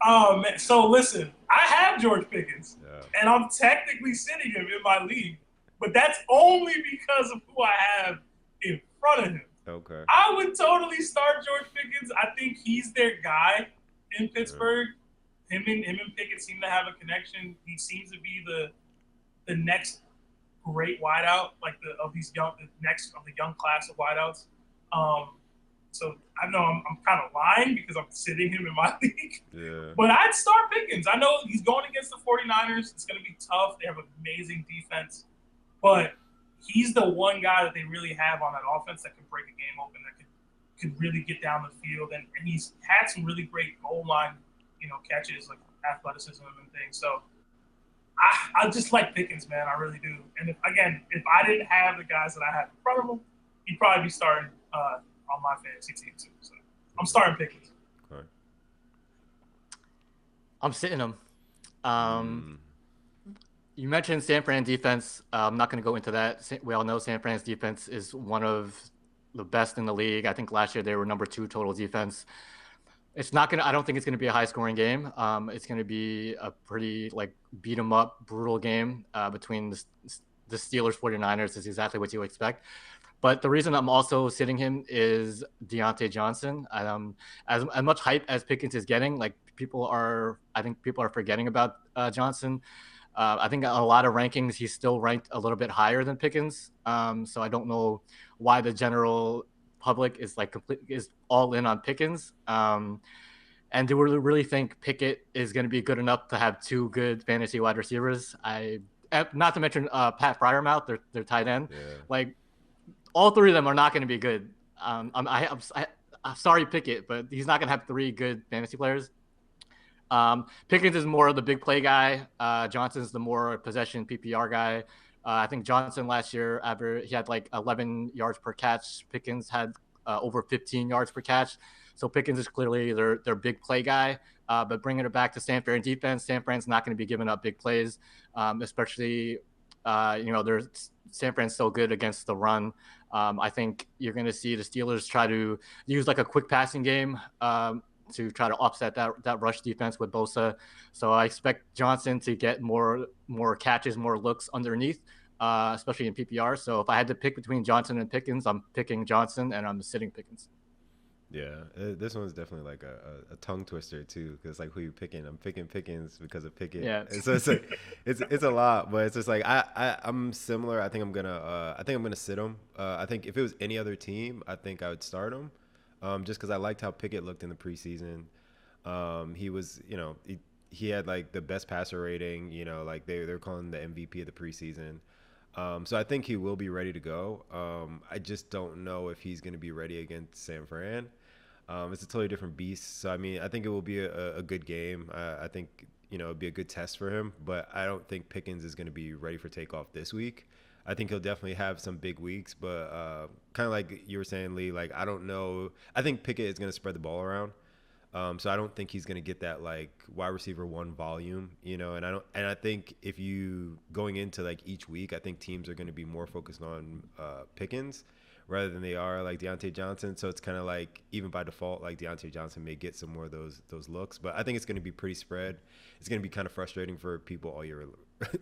Oh man, so listen, I have George Pickens, and I'm technically sitting him in my league, but that's only because of who I have in front of him. Okay. I would totally start George Pickens. I think he's their guy in Pittsburgh. Him and Pickett seem to have a connection. He seems to be the next great wideout, like the young class of wideouts. So I know I'm kind of lying because I'm sitting him in my league. Yeah. But I'd start Pickens. I know he's going against the 49ers. It's going to be tough. They have an amazing defense. But he's the one guy that they really have on that offense that can break a game open, that could really get down the field. And he's had some really great goal line, catches, like athleticism and things. So I just like Pickens, man. I really do. And if I didn't have the guys that I had in front of him, he'd probably be starting on my fantasy team too. So I'm starting Pickens. Okay. I'm sitting him. You mentioned San Fran defense. I'm not going to go into that. We all know San Fran's defense is one of the best in the league. I think last year they were number 2 total defense. I don't think it's going to be a high scoring game. It's going to be a pretty beat 'em up, brutal game between the Steelers 49ers is exactly what you expect. But the reason I'm also sitting him is Deontay Johnson. As much hype as Pickens is getting, I think people are forgetting about Johnson. I think a lot of rankings, he's still ranked a little bit higher than Pickens. So I don't know why the general public is is all in on Pickens. And do we really think Pickett is going to be good enough to have 2 good fantasy wide receivers? Not to mention Pat Freiermuth, their tight end. Yeah. All 3 of them are not going to be good. I'm sorry, Pickett, but he's not going to have 3 good fantasy players. Pickens is more of the big play guy. Johnson's the more possession PPR guy. I think Johnson last year, he had 11 yards per catch. Pickens had over 15 yards per catch. So Pickens is clearly their big play guy. But bringing it back to San Fran defense, San Fran's not going to be giving up big plays, especially San Fran's so good against the run. I think you're going to see the Steelers try to use a quick passing game to try to offset that rush defense with Bosa. So I expect Johnson to get more catches, more looks underneath, especially in PPR. So if I had to pick between Johnson and Pickens, I'm picking Johnson, and I'm sitting Pickens. Yeah, this one's definitely a tongue twister too, because who you picking? I'm picking Pickens because of Pickett. Yeah. And so it's a lot, but it's just I'm similar. I think I'm gonna sit him. I think if it was any other team, I think I would start him, just because I liked how Pickett looked in the preseason. He was, he had the best passer rating. They're calling the MVP of the preseason. So I think he will be ready to go. I just don't know if he's going to be ready against San Fran. It's a totally different beast. So, I think it will be a good game. I think, it'll be a good test for him. But I don't think Pickens is going to be ready for takeoff this week. I think he'll definitely have some big weeks. But kind of like you were saying, Lee, I don't know. I think Pickett is going to spread the ball around. So I don't think he's going to get that wide receiver 1 volume, and I think if you going into each week, I think teams are going to be more focused on Pickens rather than they are Deontay Johnson. So it's kind of even by default, Deontay Johnson may get some more of those looks, but I think it's going to be pretty spread. It's going to be kind of frustrating for people all year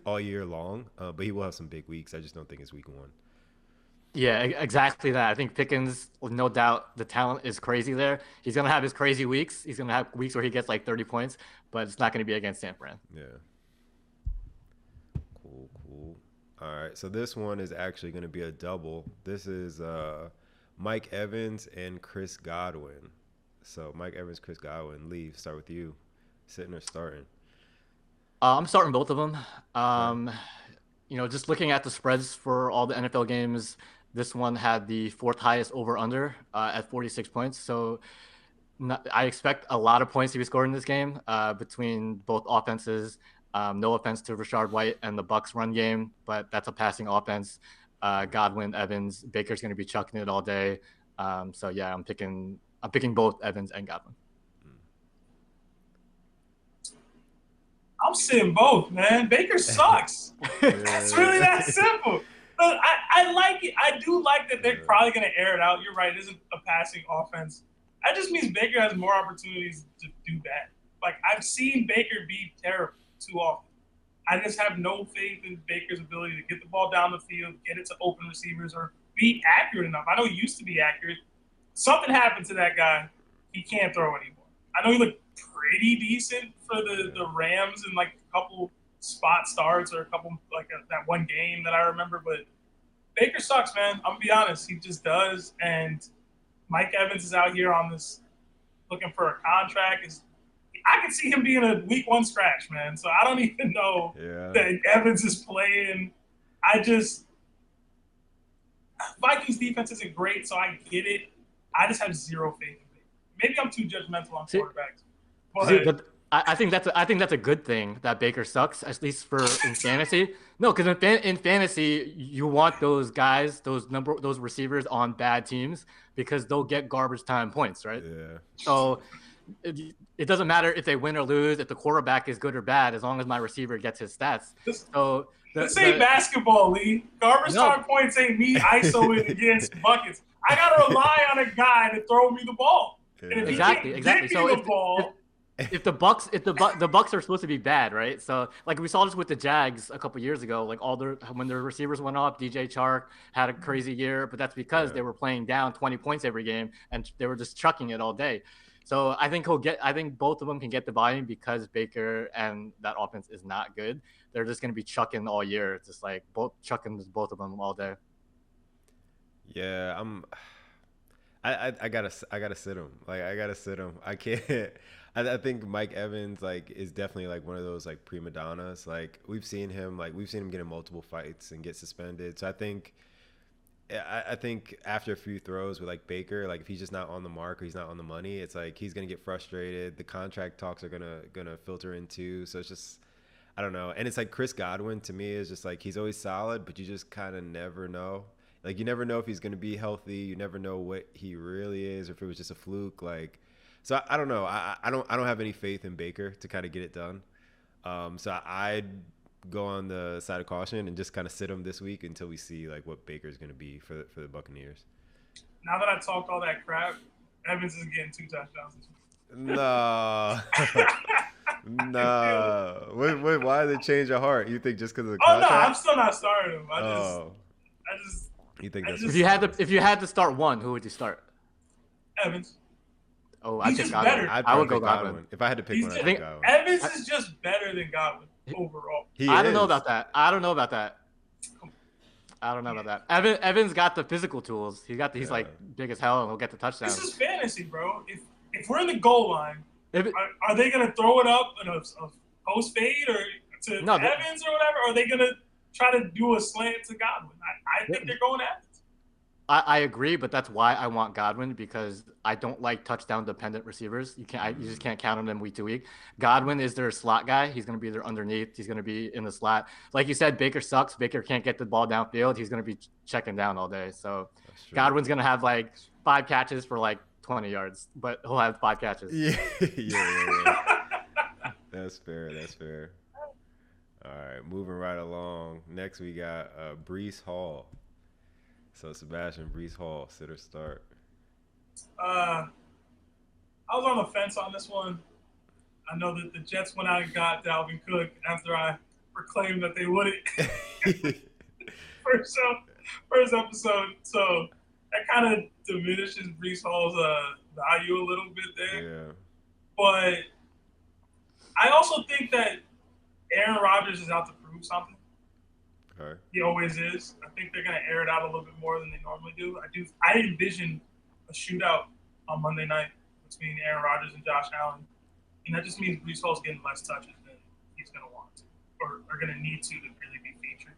all year long, but he will have some big weeks. I just don't think it's week 1. Yeah, exactly that. I think Pickens, no doubt, the talent is crazy there. He's gonna have his crazy weeks. He's gonna have weeks where he gets like 30 points, but it's not gonna be against San Fran. Yeah. Cool. All right, so this one is actually going to be a double. This is Mike Evans and Chris Godwin. So Mike Evans, Chris Godwin. Lee, start with you. Sitting or starting? I'm starting both of them. Just looking at the spreads for all the NFL games, this one had the 4th highest over/under at 46 points. So I expect a lot of points to be scored in this game between both offenses. No offense to Rachaad White and the Bucs run game, but that's a passing offense. Godwin, Evans, Baker's going to be chucking it all day. So yeah, I'm picking both Evans and Godwin. I'm sitting both, man. Baker sucks. It's really that simple. But I like it. I do like that they're probably going to air it out. You're right. It isn't a passing offense. That just means Baker has more opportunities to do that. Like, I've seen Baker be terrible too often. I just have no faith in Baker's ability to get the ball down the field, get it to open receivers, or be accurate enough. I know he used to be accurate. Something happened to that guy. He can't throw anymore. I know he looked pretty decent for the Rams in like a couple spot starts or a couple that one game that I remember, but Baker sucks, man. I'm gonna be honest. He just does. And Mike Evans is out here on this looking for a contract. I can see him being a week 1 scratch, man. So I don't even know that Evans is playing. Vikings defense isn't great, so I get it. I just have zero faith in Baker. Maybe I'm too judgmental on quarterbacks. But I think that's a good thing that Baker sucks, at least in fantasy. No, because in fantasy you want those guys, those receivers on bad teams because they'll get garbage time points, right? Yeah. So it doesn't matter if they win or lose, if the quarterback is good or bad, as long as my receiver gets his stats. So this ain't basketball, Lee. Garbage time points ain't me ISOing against buckets. I gotta rely on a guy to throw me the ball. And if exactly. So if the Bucs are supposed to be bad, right? So like we saw this with the Jags a couple years ago, like when their receivers went up, DJ Chark had a crazy year, but that's because they were playing down 20 points every game and they were just chucking it all day. So I think both of them can get the volume because Baker and that offense is not good. They're just going to be chucking all year. It's just like chucking both of them all day. Yeah, I gotta sit him. Like I gotta sit him. I can't. I think Mike Evans is definitely one of those prima donnas. We've seen him get in multiple fights and get suspended. So I think after a few throws with Baker, if he's just not on the mark or he's not on the money, it's he's gonna get frustrated. The contract talks are gonna filter in too. So it's just I don't know. And it's Chris Godwin to me is just he's always solid, but you just kind of never know. You never know if he's gonna be healthy. You never know what he really is, or if it was just a fluke. So I don't know. I don't have any faith in Baker to kind of get it done. So I'd go on the side of caution and just kind of sit him this week until we see what Baker's going to be for the Buccaneers. Now that I talked all that crap, Evans is getting 2 touchdowns this week. No. Why did they change your heart? You think just because of the contract? No, I'm still not starting him. I just. You think that's if you had to start one, who would you start? Evans. Oh, I think Godwin. I would go Godwin. If I had to pick one, I think Godwin. Evans is just better than Godwin overall. I don't know about that. Evans got the physical tools. He's big as hell and he'll get the touchdowns. This is fantasy, bro. If we're in the goal line, are they gonna throw it up in a post fade or to Evans or whatever? Or are they gonna try to do a slant to Godwin? I think they're going Evans. I agree, but that's why I want Godwin, because I don't like touchdown-dependent receivers. You just can't count on them week to week. Godwin is their slot guy. He's going to be there underneath. He's going to be in the slot. Like you said, Baker sucks. Baker can't get the ball downfield. He's going to be checking down all day. So Godwin's going to have 5 catches for 20 yards, but he'll have 5 catches. Yeah. That's fair. All right, moving right along. Next, we got Breece Hall. So, Sebastian, Breece Hall, sit or start? I was on the fence on this one. I know that the Jets went out and got Dalvin Cook after I proclaimed that they wouldn't. first episode. So that kind of diminishes Breece Hall's value a little bit there. Yeah. But I also think that Aaron Rodgers is out to prove something. Okay. He always is. I think they're going to air it out a little bit more than they normally do. I envision a shootout on Monday night between Aaron Rodgers and Josh Allen. And that just means Breece Hall's getting less touches than he's going to want to or are going to need to really be featured.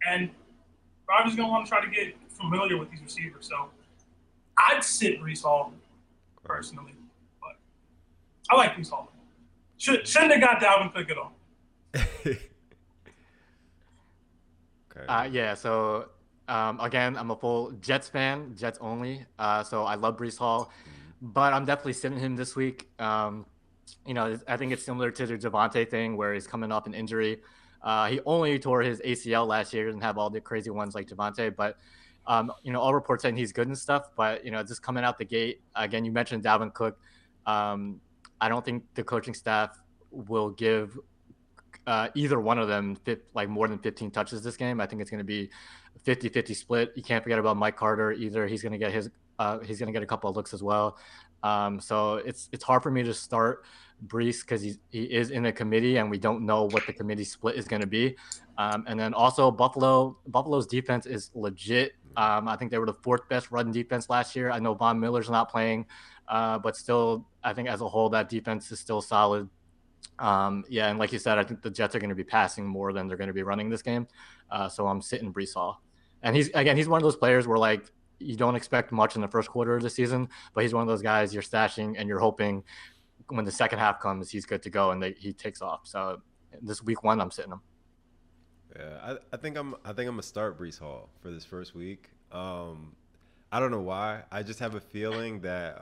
And Rodgers is going to want to try to get familiar with these receivers. So I'd sit Breece Hall personally. But I like Breece Hall. Shouldn't have got Dalvin Cook at all. Okay. Yeah, so again, I'm a full Jets fan, Jets only. So I love Breece Hall, but I'm definitely sitting him this week. I think it's similar to the Javonte thing where he's coming off an injury. He only tore his ACL last year, doesn't have all the crazy ones like Javonte, but all reports saying he's good and stuff. But just coming out the gate, again, you mentioned Dalvin Cook. I don't think the coaching staff will give either one of them more than 15 touches this game. I think it's going to be a 50-50 split. You can't forget about Mike Carter either. He's going to get a couple of looks as well. So it's hard for me to start Breece because he is in a committee and we don't know what the committee split is going to be. And then also Buffalo's defense is legit. I think they were the fourth best run defense last year. I know Von Miller's not playing, but still, I think as a whole, that defense is still solid. And like you said, I think the Jets are going to be passing more than they're going to be running this game. So I'm sitting Breece Hall. And he's one of those players where you don't expect much in the first quarter of the season, but he's one of those guys you're stashing and you're hoping when the second half comes, he's good to go and he takes off. So this week 1, I'm sitting him. Yeah, I think I'm gonna start Breece Hall for this first week. I don't know why. I just have a feeling that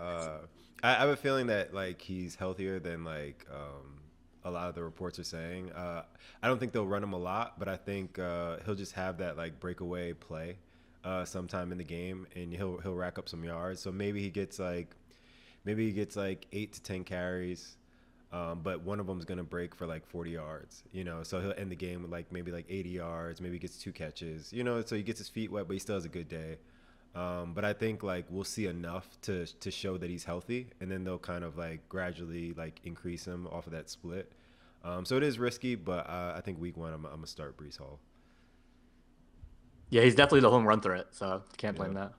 I have a feeling that he's healthier than a lot of the reports are saying. I don't think they'll run him a lot, but I think he'll just have that breakaway play sometime in the game, and he'll rack up some yards. So maybe he gets 8 to 10 carries, but one of them's gonna break for 40 yards. So he'll end the game with maybe 80 yards. Maybe he gets 2 catches. So he gets his feet wet, but he still has a good day. But I think we'll see enough to show that he's healthy, and then they'll kind of gradually increase him off of that split. So it is risky, but I think week 1 I'm gonna start Breece Hall. Yeah, he's definitely the home run threat, so can't blame that.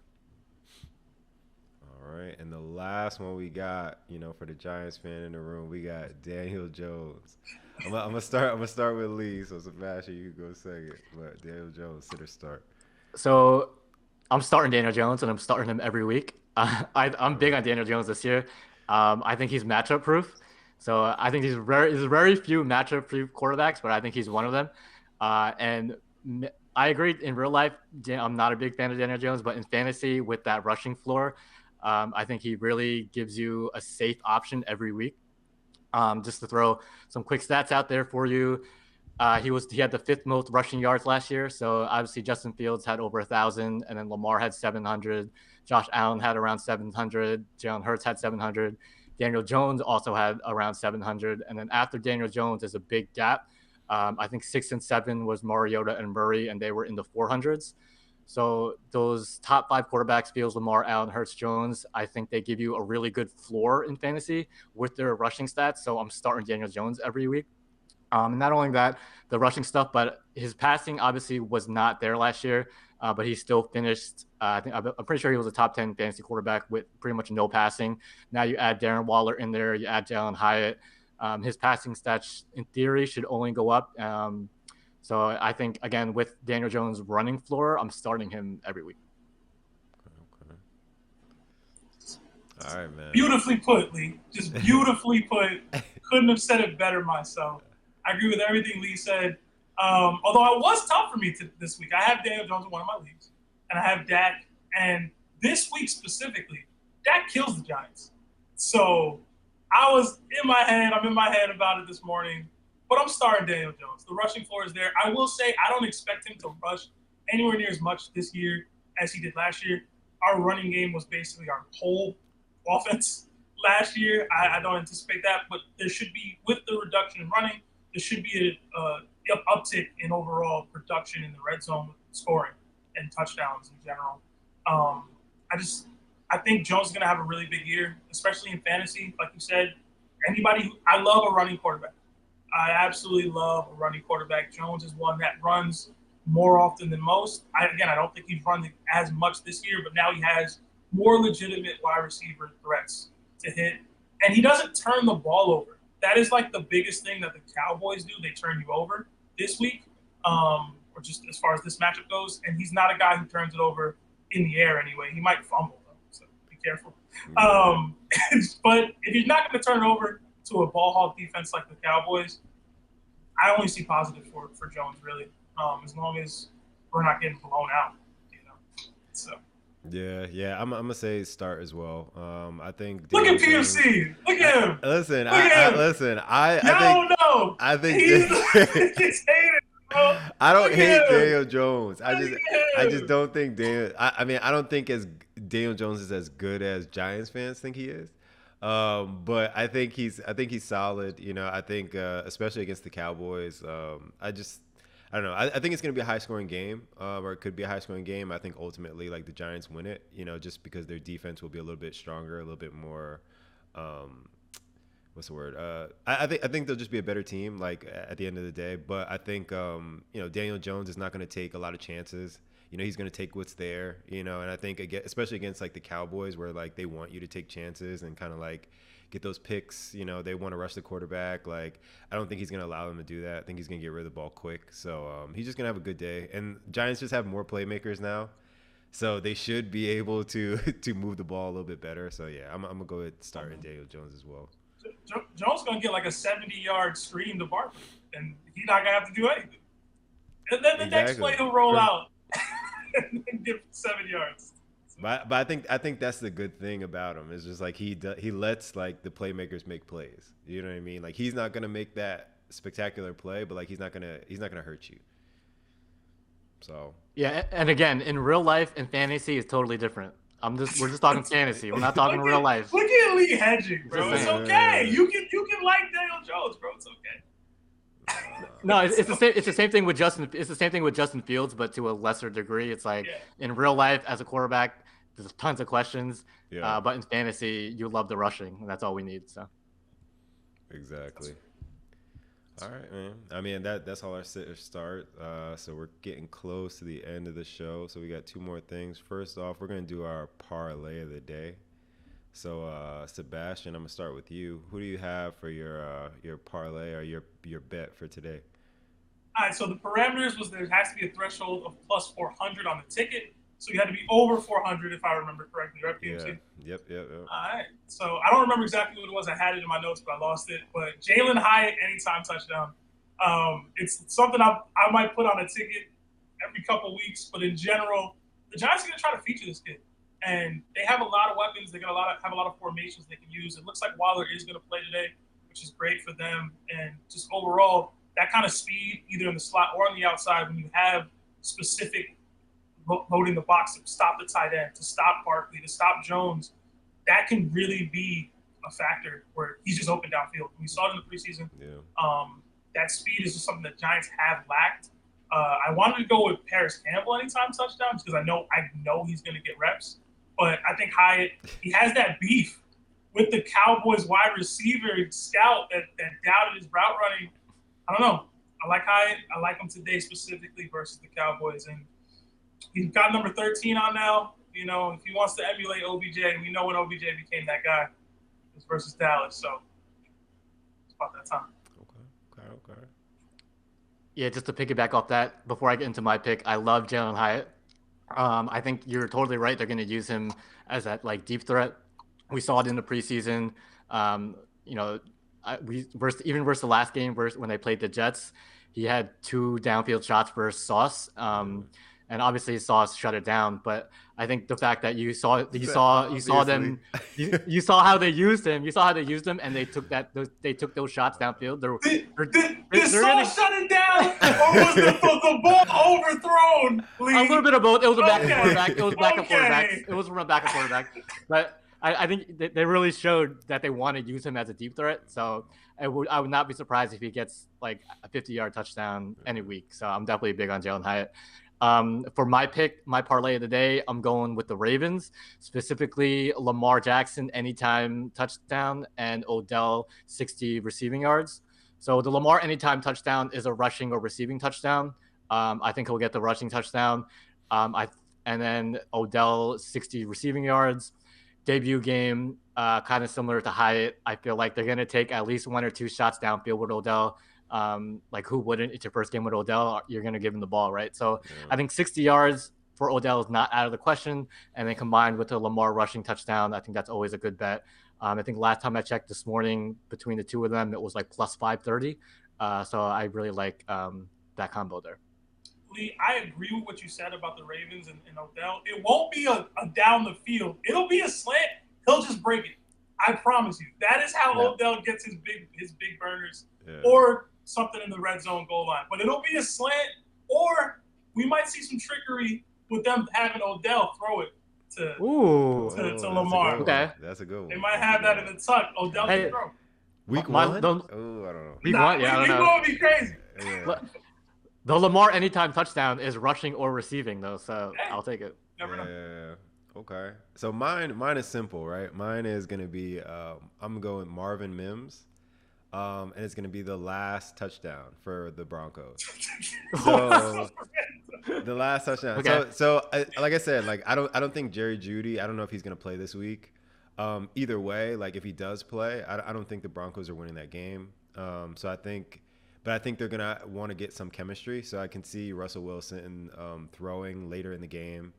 All right, and the last one we got, for the Giants fan in the room, we got Daniel Jones. I'm gonna start with Lee, so Sebastian, you can go second. But Daniel Jones, sit or start. So I'm starting Daniel Jones, and I'm starting him every week. I'm big on Daniel Jones this year. I think he's matchup proof. So I think there's very few matchup proof quarterbacks, but I think he's one of them. And I agree. In real life, I'm not a big fan of Daniel Jones, but in fantasy, with that rushing floor, I think he really gives you a safe option every week. Just to throw some quick stats out there for you. He had the 5th most rushing yards last year. So obviously Justin Fields had over 1,000, and then Lamar had 700. Josh Allen had around 700. Jalen Hurts had 700. Daniel Jones also had around 700. And then after Daniel Jones, there's a big gap. I think 6 and 7 was Mariota and Murray, and they were in the 400s. So those top 5 quarterbacks, Fields, Lamar, Allen, Hurts, Jones, I think they give you a really good floor in fantasy with their rushing stats. So I'm starting Daniel Jones every week. And not only that, the rushing stuff, but his passing obviously was not there last year, but he still finished. I'm pretty sure he was a top 10 fantasy quarterback with pretty much no passing. Now you add Darren Waller in there, you add Jalen Hyatt. His passing stats, in theory, should only go up. So I think, again, with Daniel Jones' running floor, I'm starting him every week. Okay. All right, man. Beautifully put, Lee. Just beautifully put. Couldn't have said it better myself. I agree with everything Lee said. Although it was tough for me this week. I have Daniel Jones in one of my leagues, and I have Dak. And this week specifically, Dak kills the Giants. So I'm in my head about it this morning. But I'm starting Daniel Jones. The rushing floor is there. I will say I don't expect him to rush anywhere near as much this year as he did last year. Our running game was basically our whole offense last year. I don't anticipate that, but there should be, with the reduction in running there should be a uptick in overall production in the red zone with scoring and touchdowns in general. I think Jones is going to have a really big year, especially in fantasy. Like you said, I love a running quarterback. I absolutely love a running quarterback. Jones is one that runs more often than most. I don't think he's run as much this year, but now he has more legitimate wide receiver threats to hit. And he doesn't turn the ball over. That is like the biggest thing that the Cowboys do. They turn you over this week, or just as far as this matchup goes. And he's not a guy who turns it over in the air anyway. He might fumble, though, so be careful. But if he's not going to turn it over to a ball hog defense like the Cowboys, I only see positive for Jones, really, as long as we're not getting blown out, So. Yeah, I'm gonna say start as well. I think. Look at PFC. Look at him. Listen, I think he's hated, bro. I don't hate Daniel Jones. I just don't think I don't think Daniel Jones is as good as Giants fans think he is. But I think he's solid. I think especially against the Cowboys. I don't know. I think it's going to be a high-scoring game, or it could be a high-scoring game. I think ultimately, like, the Giants win it, just because their defense will be a little bit stronger, a little bit more. What's the word? I think they'll just be a better team, like, at the end of the day. But I think Daniel Jones is not going to take a lot of chances. He's going to take what's there. And I think especially against like the Cowboys, where like they want you to take chances and kind of like get those picks. They want to rush the quarterback. Like, I don't think he's going to allow them to do that. I think he's going to get rid of the ball quick. So he's just going to have a good day. And Giants just have more playmakers now, so they should be able to move the ball a little bit better. So yeah, I'm gonna go ahead and start in Daniel Jones as well. Jones gonna get like a 70-yard screen to Barkley, and he's not gonna have to do anything. And then the next play he'll roll out and get 7 yards. But I think that's the good thing about him. It's just like he lets like the playmakers make plays. You know what I mean? Like, he's not gonna make that spectacular play, but like he's not gonna hurt you. So yeah, and again, in real life and fantasy is totally different. We're just talking fantasy. We're not talking real life. Look at Lee hedging, bro. It's okay. You can like Daniel Jones, bro. It's okay. No, it's the same thing with Justin. It's the same thing with Justin Fields, but to a lesser degree. It's like in real life as a quarterback, there's tons of questions. Yeah. But in fantasy, you love the rushing, and that's all we need. So. Exactly. All right, man. I mean, that's all our start. So we're getting close to the end of the show. So we got two more things. First off, we're gonna do our parlay of the day. So Sebastian, I'm gonna start with you. Who do you have for your parlay or your bet for today? All right. So the parameters was there has to be a threshold of plus 400 on the ticket. So you had to be over 400 if I remember correctly, right, PMC? Yeah. Yep. All right. So I don't remember exactly what it was. I had it in my notes, but I lost it. But Jalen Hyatt, anytime touchdown. It's something I might put on a ticket every couple weeks. But in general, the Giants are going to try to feature this kid. And they have a lot of weapons. They have a lot of formations they can use. It looks like Waller is going to play today, which is great for them. And just overall, that kind of speed, either in the slot or on the outside, when you have specific loading the box to stop the tight end, to stop Barkley, to stop Jones, that can really be a factor where he's just open downfield. We saw it in the preseason. Yeah. That speed is just something that Giants have lacked. I wanted to go with Paris Campbell anytime touchdowns because I know he's going to get reps. But I think Hyatt, he has that beef with the Cowboys wide receiver scout that doubted his route running. I don't know. I like Hyatt. I like him today specifically versus the Cowboys. And he's got number 13 on now. If he wants to emulate OBJ, we know when OBJ became that guy. It was versus Dallas. So it's about that time. Okay. Yeah, just to piggyback off that, before I get into my pick, I love Jalen Hyatt. I think you're totally right. They're going to use him as that like deep threat. We saw it in the preseason. Versus the last game when they played the Jets, he had 2 downfield shots versus Sauce. And obviously Sauce shut it down. But I think the fact that you saw them, you saw how they used him. You saw how they used him, and they took those shots downfield. Did Sauce shut it down, or was the ball overthrown? Lee? A little bit of both. It was a backup quarterback. It was a backup quarterback. But I think they really showed that they want to use him as a deep threat. So I would not be surprised if he gets like a 50-yard touchdown any week. So I'm definitely big on Jalen Hyatt. For my pick, my parlay of the day, I'm going with the Ravens, specifically Lamar Jackson anytime touchdown and Odell 60 receiving yards. So the Lamar anytime touchdown is a rushing or receiving touchdown. I think he'll get the rushing touchdown. And then Odell 60 receiving yards. Debut game, kind of similar to Hyatt. I feel like they're going to take at least 1 or 2 shots downfield with Odell. Like who wouldn't? It's your first game with Odell. You're going to give him the ball, right? So I think 60 yards for Odell is not out of the question. And then combined with the Lamar rushing touchdown, I think that's always a good bet. I think last time I checked this morning between the two of them, it was like plus 530. So I really like that combo there. Lee, I agree with what you said about the Ravens and Odell. It won't be a down the field. It'll be a slant. He'll just break it. I promise you. That is how Odell gets his big burners, or something in the red zone goal line. But it'll be a slant, or we might see some trickery with them having Odell throw it to Lamar. Okay, that's a good one. They might have that in the tuck. Odell can throw. Week 1? I don't know. Week 1 would be crazy. Yeah. The Lamar anytime touchdown is rushing or receiving, though, so I'll take it. Never know. Yeah. Okay. So mine is simple, right? Mine is going to be I'm going Marvin Mims, and it's going to be the last touchdown for the Broncos. So the last touchdown. Okay. So like I said, like I don't think Jerry Jeudy. I don't know if he's going to play this week. Either way, like if he does play, I don't think the Broncos are winning that game. So I think they're going to want to get some chemistry. So I can see Russell Wilson throwing later in the game,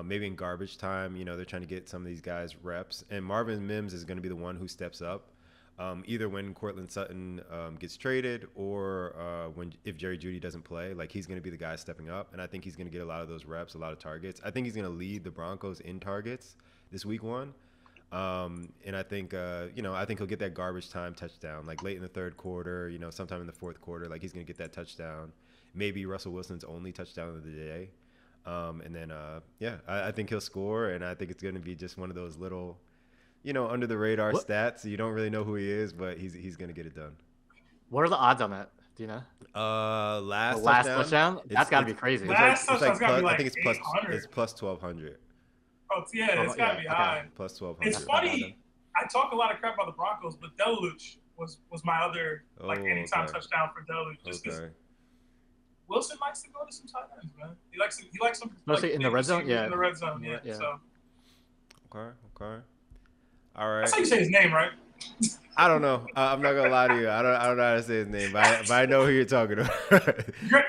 maybe in garbage time. You know, they're trying to get some of these guys reps. And Marvin Mims is going to be the one who steps up, either when Courtland Sutton gets traded or if Jerry Jeudy doesn't play. Like, he's going to be the guy stepping up. And I think he's going to get a lot of those reps, a lot of targets. I think he's going to lead the Broncos in targets this week 1. And I think, I think he'll get that garbage time touchdown, like late in the third quarter, sometime in the fourth quarter, like he's going to get that touchdown, maybe Russell Wilson's only touchdown of the day. And then, I think he'll score. And I think it's going to be just one of those little, under the radar stats. You don't really know who he is, but he's going to get it done. What are the odds on that? Do you know? Last touchdown? That's got to be crazy. Last touchdown's got to be like, I think it's plus 1,200. Oh, yeah, it's got to be high. Plus 1,200. It's funny. I talk a lot of crap about the Broncos, but Deluge was my other anytime touchdown for Deluge. Just because Wilson likes to go to some tight ends, man. He likes some. Mostly in the red zone. Yeah. In the red zone. Yeah. So. Okay. All right. That's how you say his name, right? I don't know. I'm not gonna lie to you. I don't know how to say his name, but I know who you're talking about.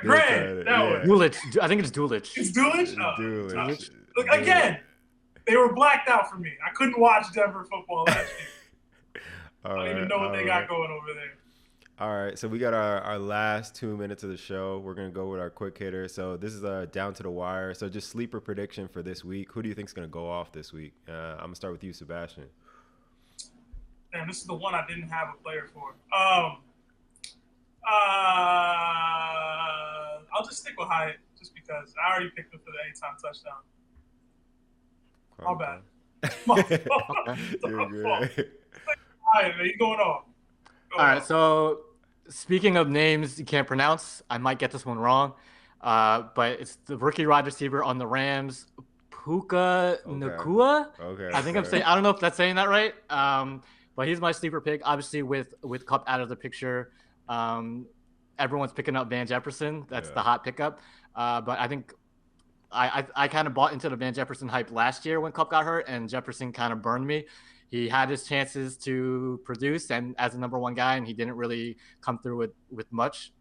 Greg. Dulich. I think it's Dulich. It's Dulich. Dulich. Look again. They were blacked out for me. I couldn't watch Denver football last year. I don't even know what they got going over there. All right, so we got our last 2 minutes of the show. We're going to go with our quick hitter. So this is down to the wire. So just sleeper prediction for this week. Who do you think is going to go off this week? I'm going to start with you, Sebastian. Man, this is the one I didn't have a player for. I'll just stick with Hyatt just because I already picked him for the anytime touchdown. My bad. You're good. All right, man, you going on. All right, so speaking of names you can't pronounce, I might get this one wrong, but it's the rookie wide receiver on the Rams, Puka Nacua. Okay. I think I don't know if that's saying that right, but he's my sleeper pick. Obviously, with Kupp out of the picture, everyone's picking up Van Jefferson. That's the hot pickup. But I think I kind of bought into the Van Jefferson hype last year when Kupp got hurt, and Jefferson kind of burned me. He had his chances to produce and as a number one guy, and he didn't really come through with much.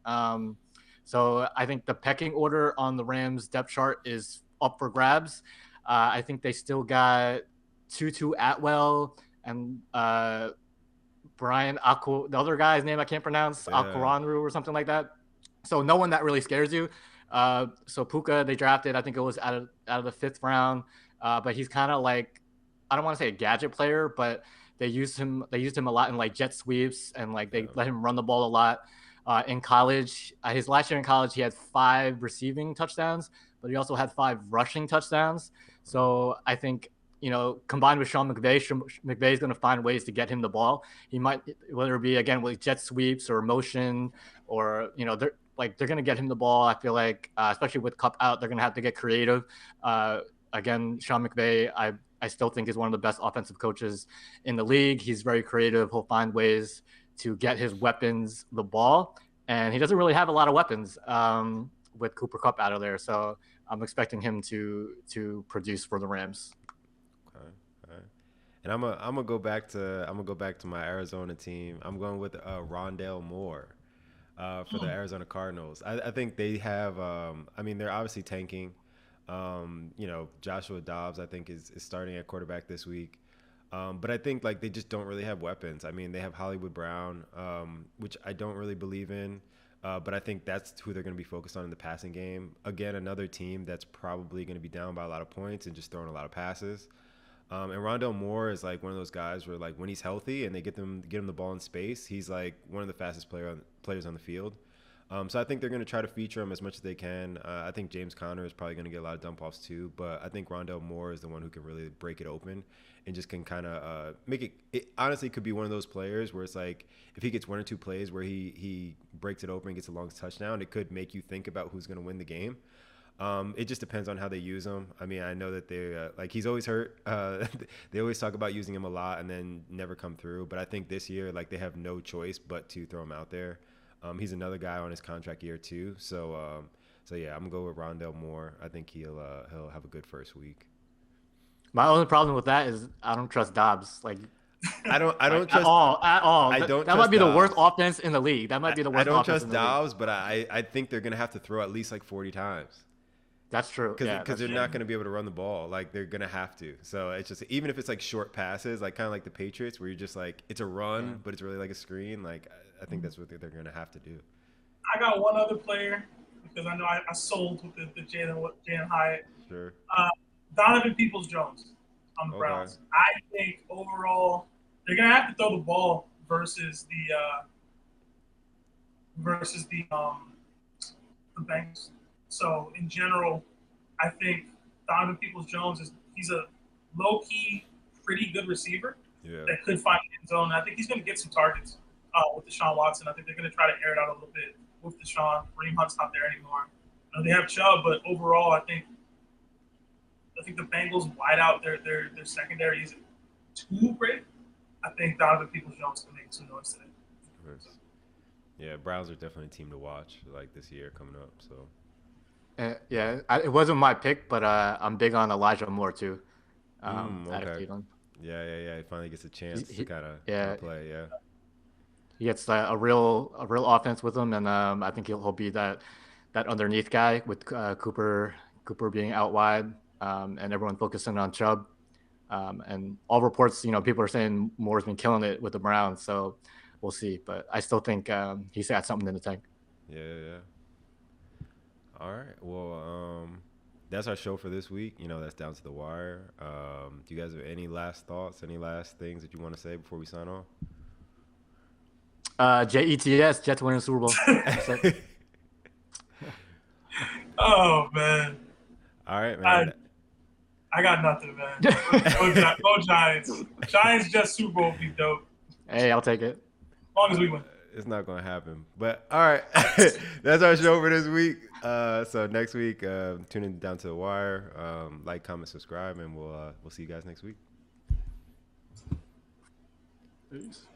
So I think the pecking order on the Rams depth chart is up for grabs. I think they still got Tutu Atwell and Brian the other guy's name I can't pronounce, Akwaranru or something like that. So no one that really scares you. So Puka, they drafted, I think it was out of the 5th round, but he's kind of like, I don't want to say a gadget player, but they used him a lot in like jet sweeps and like they let him run the ball a lot. In college, his last year in college, he had 5 receiving touchdowns, but he also had 5 rushing touchdowns. So I think combined with Sean McVay, McVay is going to find ways to get him the ball. He might, whether it be again with jet sweeps or motion, or they're going to get him the ball. I feel like, especially with Cup out, they're going to have to get creative. Again, Sean McVay, I still think is one of the best offensive coaches in the league. He's very creative. He'll find ways to get his weapons the ball, and he doesn't really have a lot of weapons with Cooper Kupp out of there. So I'm expecting him to produce for the Rams. Okay. And I'm gonna go back to my Arizona team. I'm going with Rondale Moore for the Arizona Cardinals. I think they have. They're obviously tanking. Joshua Dobbs, I think, is starting at quarterback this week. But I think they just don't really have weapons. I mean, they have Hollywood Brown, which I don't really believe in. But I think that's who they're going to be focused on in the passing game. Again, another team that's probably going to be down by a lot of points and just throwing a lot of passes. And Rondale Moore is one of those guys where when he's healthy and they get him the ball in space, he's one of the fastest players on the field. So I think they're going to try to feature him as much as they can. I think James Conner is probably going to get a lot of dump offs too, but I think Rondale Moore is the one who can really break it open and just can kind of make it. It honestly could be one of those players where it's if he gets one or two plays where he breaks it open and gets a long touchdown, it could make you think about who's going to win the game. It just depends on how they use him. I mean, I know that they he's always hurt. They always talk about using him a lot and then never come through. But I think this year, they have no choice but to throw him out there. He's another guy on his contract year too. So yeah, I'm gonna go with Rondale Moore. I think he'll have a good first week. My only problem with that is I don't trust Dobbs. I don't trust at all. That might be Dobbs. The worst offense in the league. That might be the worst. I don't offense trust Dobbs, but I think they're gonna have to throw at least 40 times. That's true. Because they're not going to be able to run the ball. They're going to have to. So it's just, even if it's short passes, kind of like the Patriots, where you're just it's a run, but it's really a screen. I think that's what they're going to have to do. I got one other player because I know I sold with the Jalen Hyatt. Sure. Donovan Peoples-Jones on the Browns. I think overall they're going to have to throw the ball versus the Bengals. So in general, I think Donovan Peoples-Jones he's a low-key, pretty good receiver that could find the end zone. I think he's going to get some targets with Deshaun Watson. I think they're going to try to air it out a little bit with Deshaun. Kareem Hunt's not there anymore. They have Chubb, but overall, I think the Bengals wide out their secondary isn't too great. I think Donovan Peoples-Jones can make some noise today. Yeah, Browns are definitely a team to watch this year coming up. So. It wasn't my pick, but I'm big on Elijah Moore too. Out of Cleveland. Yeah. He finally gets a chance to kind of play. Yeah. He gets a real offense with him, and I think he'll be that underneath guy with Cooper being out wide, and everyone focusing on Chubb. And all reports, people are saying Moore's been killing it with the Browns, so we'll see. But I still think he's got something in the tank. Yeah. All right. Well, that's our show for this week. That's Down to the Wire. Do you guys have any last thoughts, any last things that you want to say before we sign off? JETS, Jets winning the Super Bowl. Oh, man. All right, man. I got nothing, man. Go Giants. Giants Jets Super Bowl would be dope. Hey, I'll take it. As long as we win. It's not going to happen. But, all right. That's our show for this week. So next week, tune in Down to the Wire. Like, comment, subscribe, and we'll see you guys next week. Peace.